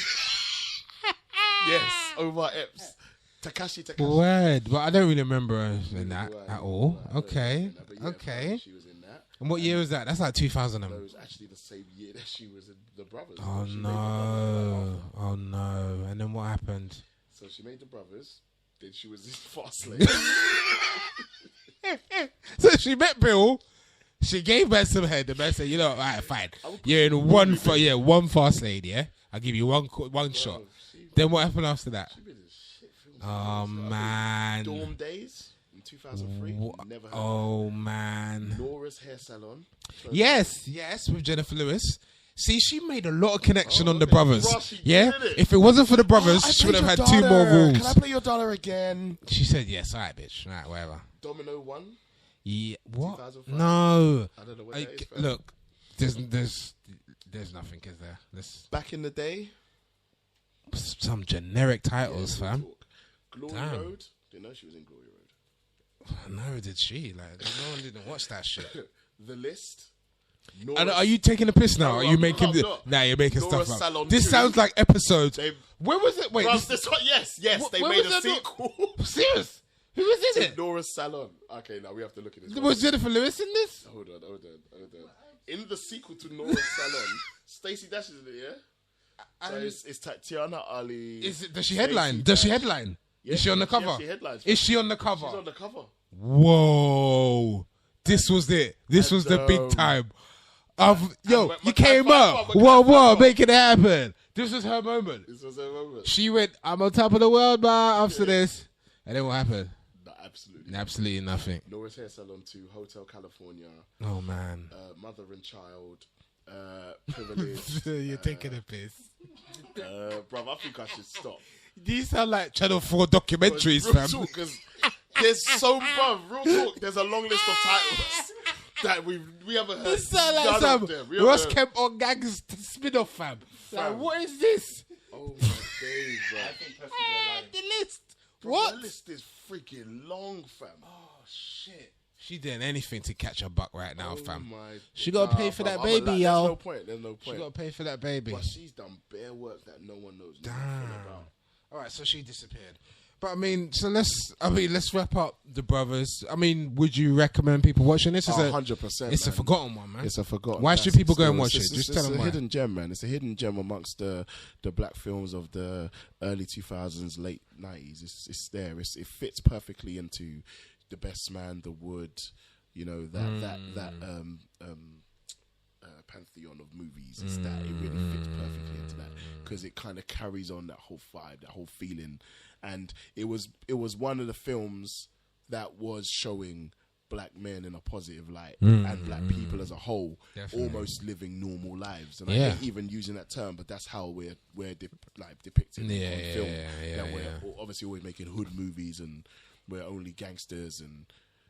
Yes, Omar Epps. Takashi. Word, but I don't really remember her in that Right, at all. right, Okay, but yeah, okay. She was in that. And what year was that? That's like 2000. It was actually the same year that she was in The Brothers. Oh She made The Brothers. no! Oh no! And then what happened? So she made The Brothers. Then she was in Fast Lane. So she met Bill. She gave man some head. The man said, "You know, all right, fine. You're in one fast lane. Yeah, I'll give you one shot." Then what happened after that? She made a shit film. Oh man! Dorm Days in 2003. Never heard of Oh man! it. Nora's Hair Salon. Yes, with Jennifer Lewis. See, she made a lot of connection on the okay. brothers. Bruh, she Yeah, did it. if it wasn't for the brothers, I she would have played had your 2 more daughter. rules. Can I play your daughter again? She said yes. All right, bitch. All right, whatever. Domino 1. Yeah, what? 2005. No. I don't know what that is. fam. Look, there's nothing, is there? There's Back in the day. some generic titles, Yeah, fam. talk. Glory Damn. Road. Didn't know she was in Glory Road. No, did she? Like, no one didn't watch that shit. The List. And are you taking a piss now? No, Are you I'm making? not. Nah, you're making Nora stuff up. Salon This 2. sounds like episodes. They- Where was it? Wait, Bruv, this one, yes. They where made was a that not- sequel. serious? Who was in it? Nora's Salon. Okay, now we have to look at this. Was Jennifer Lewis in this? Hold on. In the sequel to Nora's Salon, Stacey Dash is in it, yeah? So it's Tatiana Ali. Does she headline? Does she headline? Yeah, is she on the cover? she headlines. Is she on the cover? She's on the cover. Whoa. This was it. This was the big time. Yo, you came up. Whoa, making it happen. This was her moment. She went, I'm on top of the world, man, after this. And then what happened? No, absolutely. Absolutely nothing. Norris Hair Salon to Hotel California. Oh, man. Mother and child. Privilege. You're taking a piss. Bruv, I think I should stop. These sound like Channel 4 documentaries, fam. Real talk, because there's so, bruv, real talk, there's a long list of titles that we haven't heard. This sound like some Ross Kemp on Gangs spin-off, fam. Like, what is this? Oh, my days, bro. I think personally The list. Bro, What? The list is freaking long, fam. Oh, shit. She doing anything to catch a buck right now, fam. My She got to pay for that baby, There's yo. no point. There's no point. She got to pay for that baby. But she's done bare work that no one knows nothing about. All right, so she disappeared. But I mean, so let's wrap up the brothers. I mean, would you recommend people watching this? 100%. It's a forgotten one, man. It's a forgotten. Why should people go and watch it? Just tell them why. It's a hidden gem, man. It's a hidden gem amongst the black films of the early 2000s, late 90s. It's there. It fits perfectly into The Best Man, The Wood. You know that pantheon of movies. It's that it really fits perfectly into that because it kind of carries on that whole vibe, that whole feeling. And it was one of the films that was showing black men in a positive light and black people as a whole almost living normal lives. And I hate even using that term, but that's how we're depicted on film. That we're obviously always making hood movies and we're only gangsters and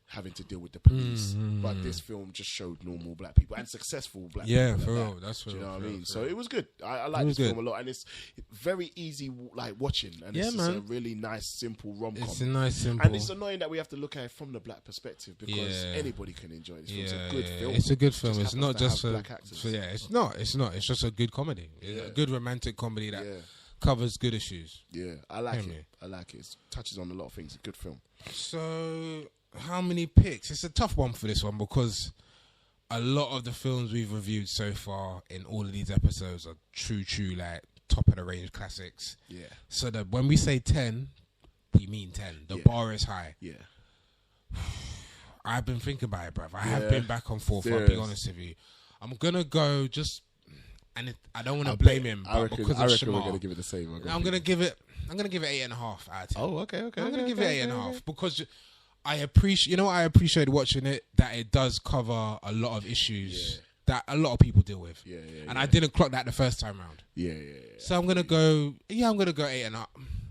having to deal with the police, but this film just showed normal black people and successful black people. Yeah, for real. That's for real. Do you know what I mean? So real. it was good. I like this film a lot, and it's very easy watching, and it's just a really nice, simple rom-com. It's a nice, simple, and it's annoying that we have to look at it from the black perspective because anybody can enjoy this film. It's a good film. It's a good film. It's not just black actors. So it's not. It's just a good comedy. A good romantic comedy that covers good issues. Yeah, I like it. I like it. It touches on a lot of things. It's a good film. So, how many picks? It's a tough one for this one because a lot of the films we've reviewed so far in all of these episodes are true, like top of the range classics. Yeah. So that when we say 10, we mean 10. The bar is high. Yeah. I've been thinking about it, bruv. I have been back and forth. I'll be honest with you. I'm gonna go I don't want to blame him, but because of Shamar, we're gonna give it the same. I'm gonna give it 8.5 out of 10. Oh, okay. I'm gonna give it 8.5 because I appreciate. You know what I appreciate watching it, that it does cover a lot of issues that a lot of people deal with. And I didn't clock that the first time round. So I'm gonna go 8.5.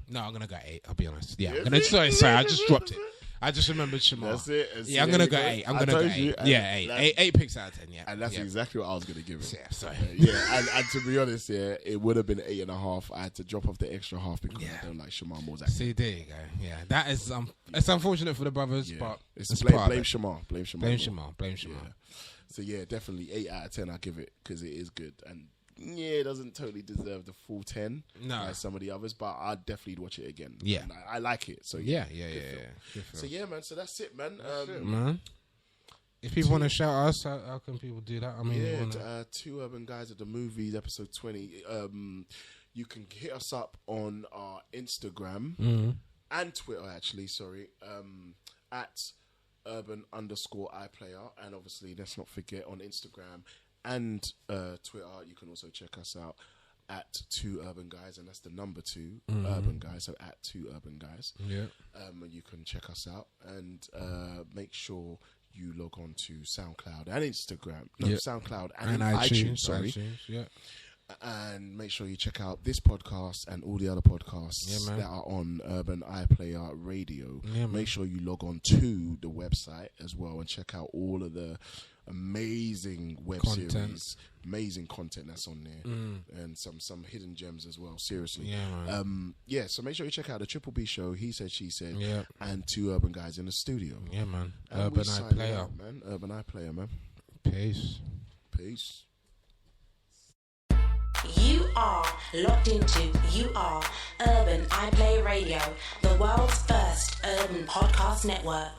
No, I'm gonna go 8. I'll be honest. Sorry, I just dropped it. I just remembered Shamar. That's it. I'm gonna go 8. I'm gonna go 8. Yeah, 8. 8 picks out of 10. Yeah, and that's exactly what I was gonna give it. Yeah, sorry. And to be honest, it would have been 8.5. I had to drop off the extra half because I don't like Shamar Moore's acting. See, there you go. Yeah, that is it's unfortunate for the brothers, but it's blame Shamar. Blame Shamar. Yeah. So definitely 8 out of 10. I give it because it is good and. Yeah, it doesn't totally deserve the full 10 like some of the others, but I'd definitely watch it again. Yeah, and I like it. So yeah. So man. So that's it, man. Man. If people want to shout us, how can people do that? I mean, Two Urban Guys at the Movies, episode 20. You can hit us up on our Instagram and Twitter, actually. Sorry, at urban_iPlayer, and obviously let's not forget on Instagram. And Twitter, you can also check us out at 2 Urban Guys, and that's the number 2 Urban Guys. So at 2 Urban Guys. Yeah. And you can check us out and make sure you log on to SoundCloud and Instagram. No, SoundCloud and iTunes. Sorry. iTunes, And make sure you check out this podcast and all the other podcasts that are on Urban iPlayer Radio. Make sure you log on to the website as well and check out all of the amazing series, amazing content that's on there, and some hidden gems as well. Seriously, so make sure you check out the Triple B Show, He Said, She Said, and 2 Urban Guys in the studio. Yeah, man. And Urban iPlayer, man. Urban iPlayer, man. Peace. You are locked into Urban iPlayer Radio, the world's first urban podcast network.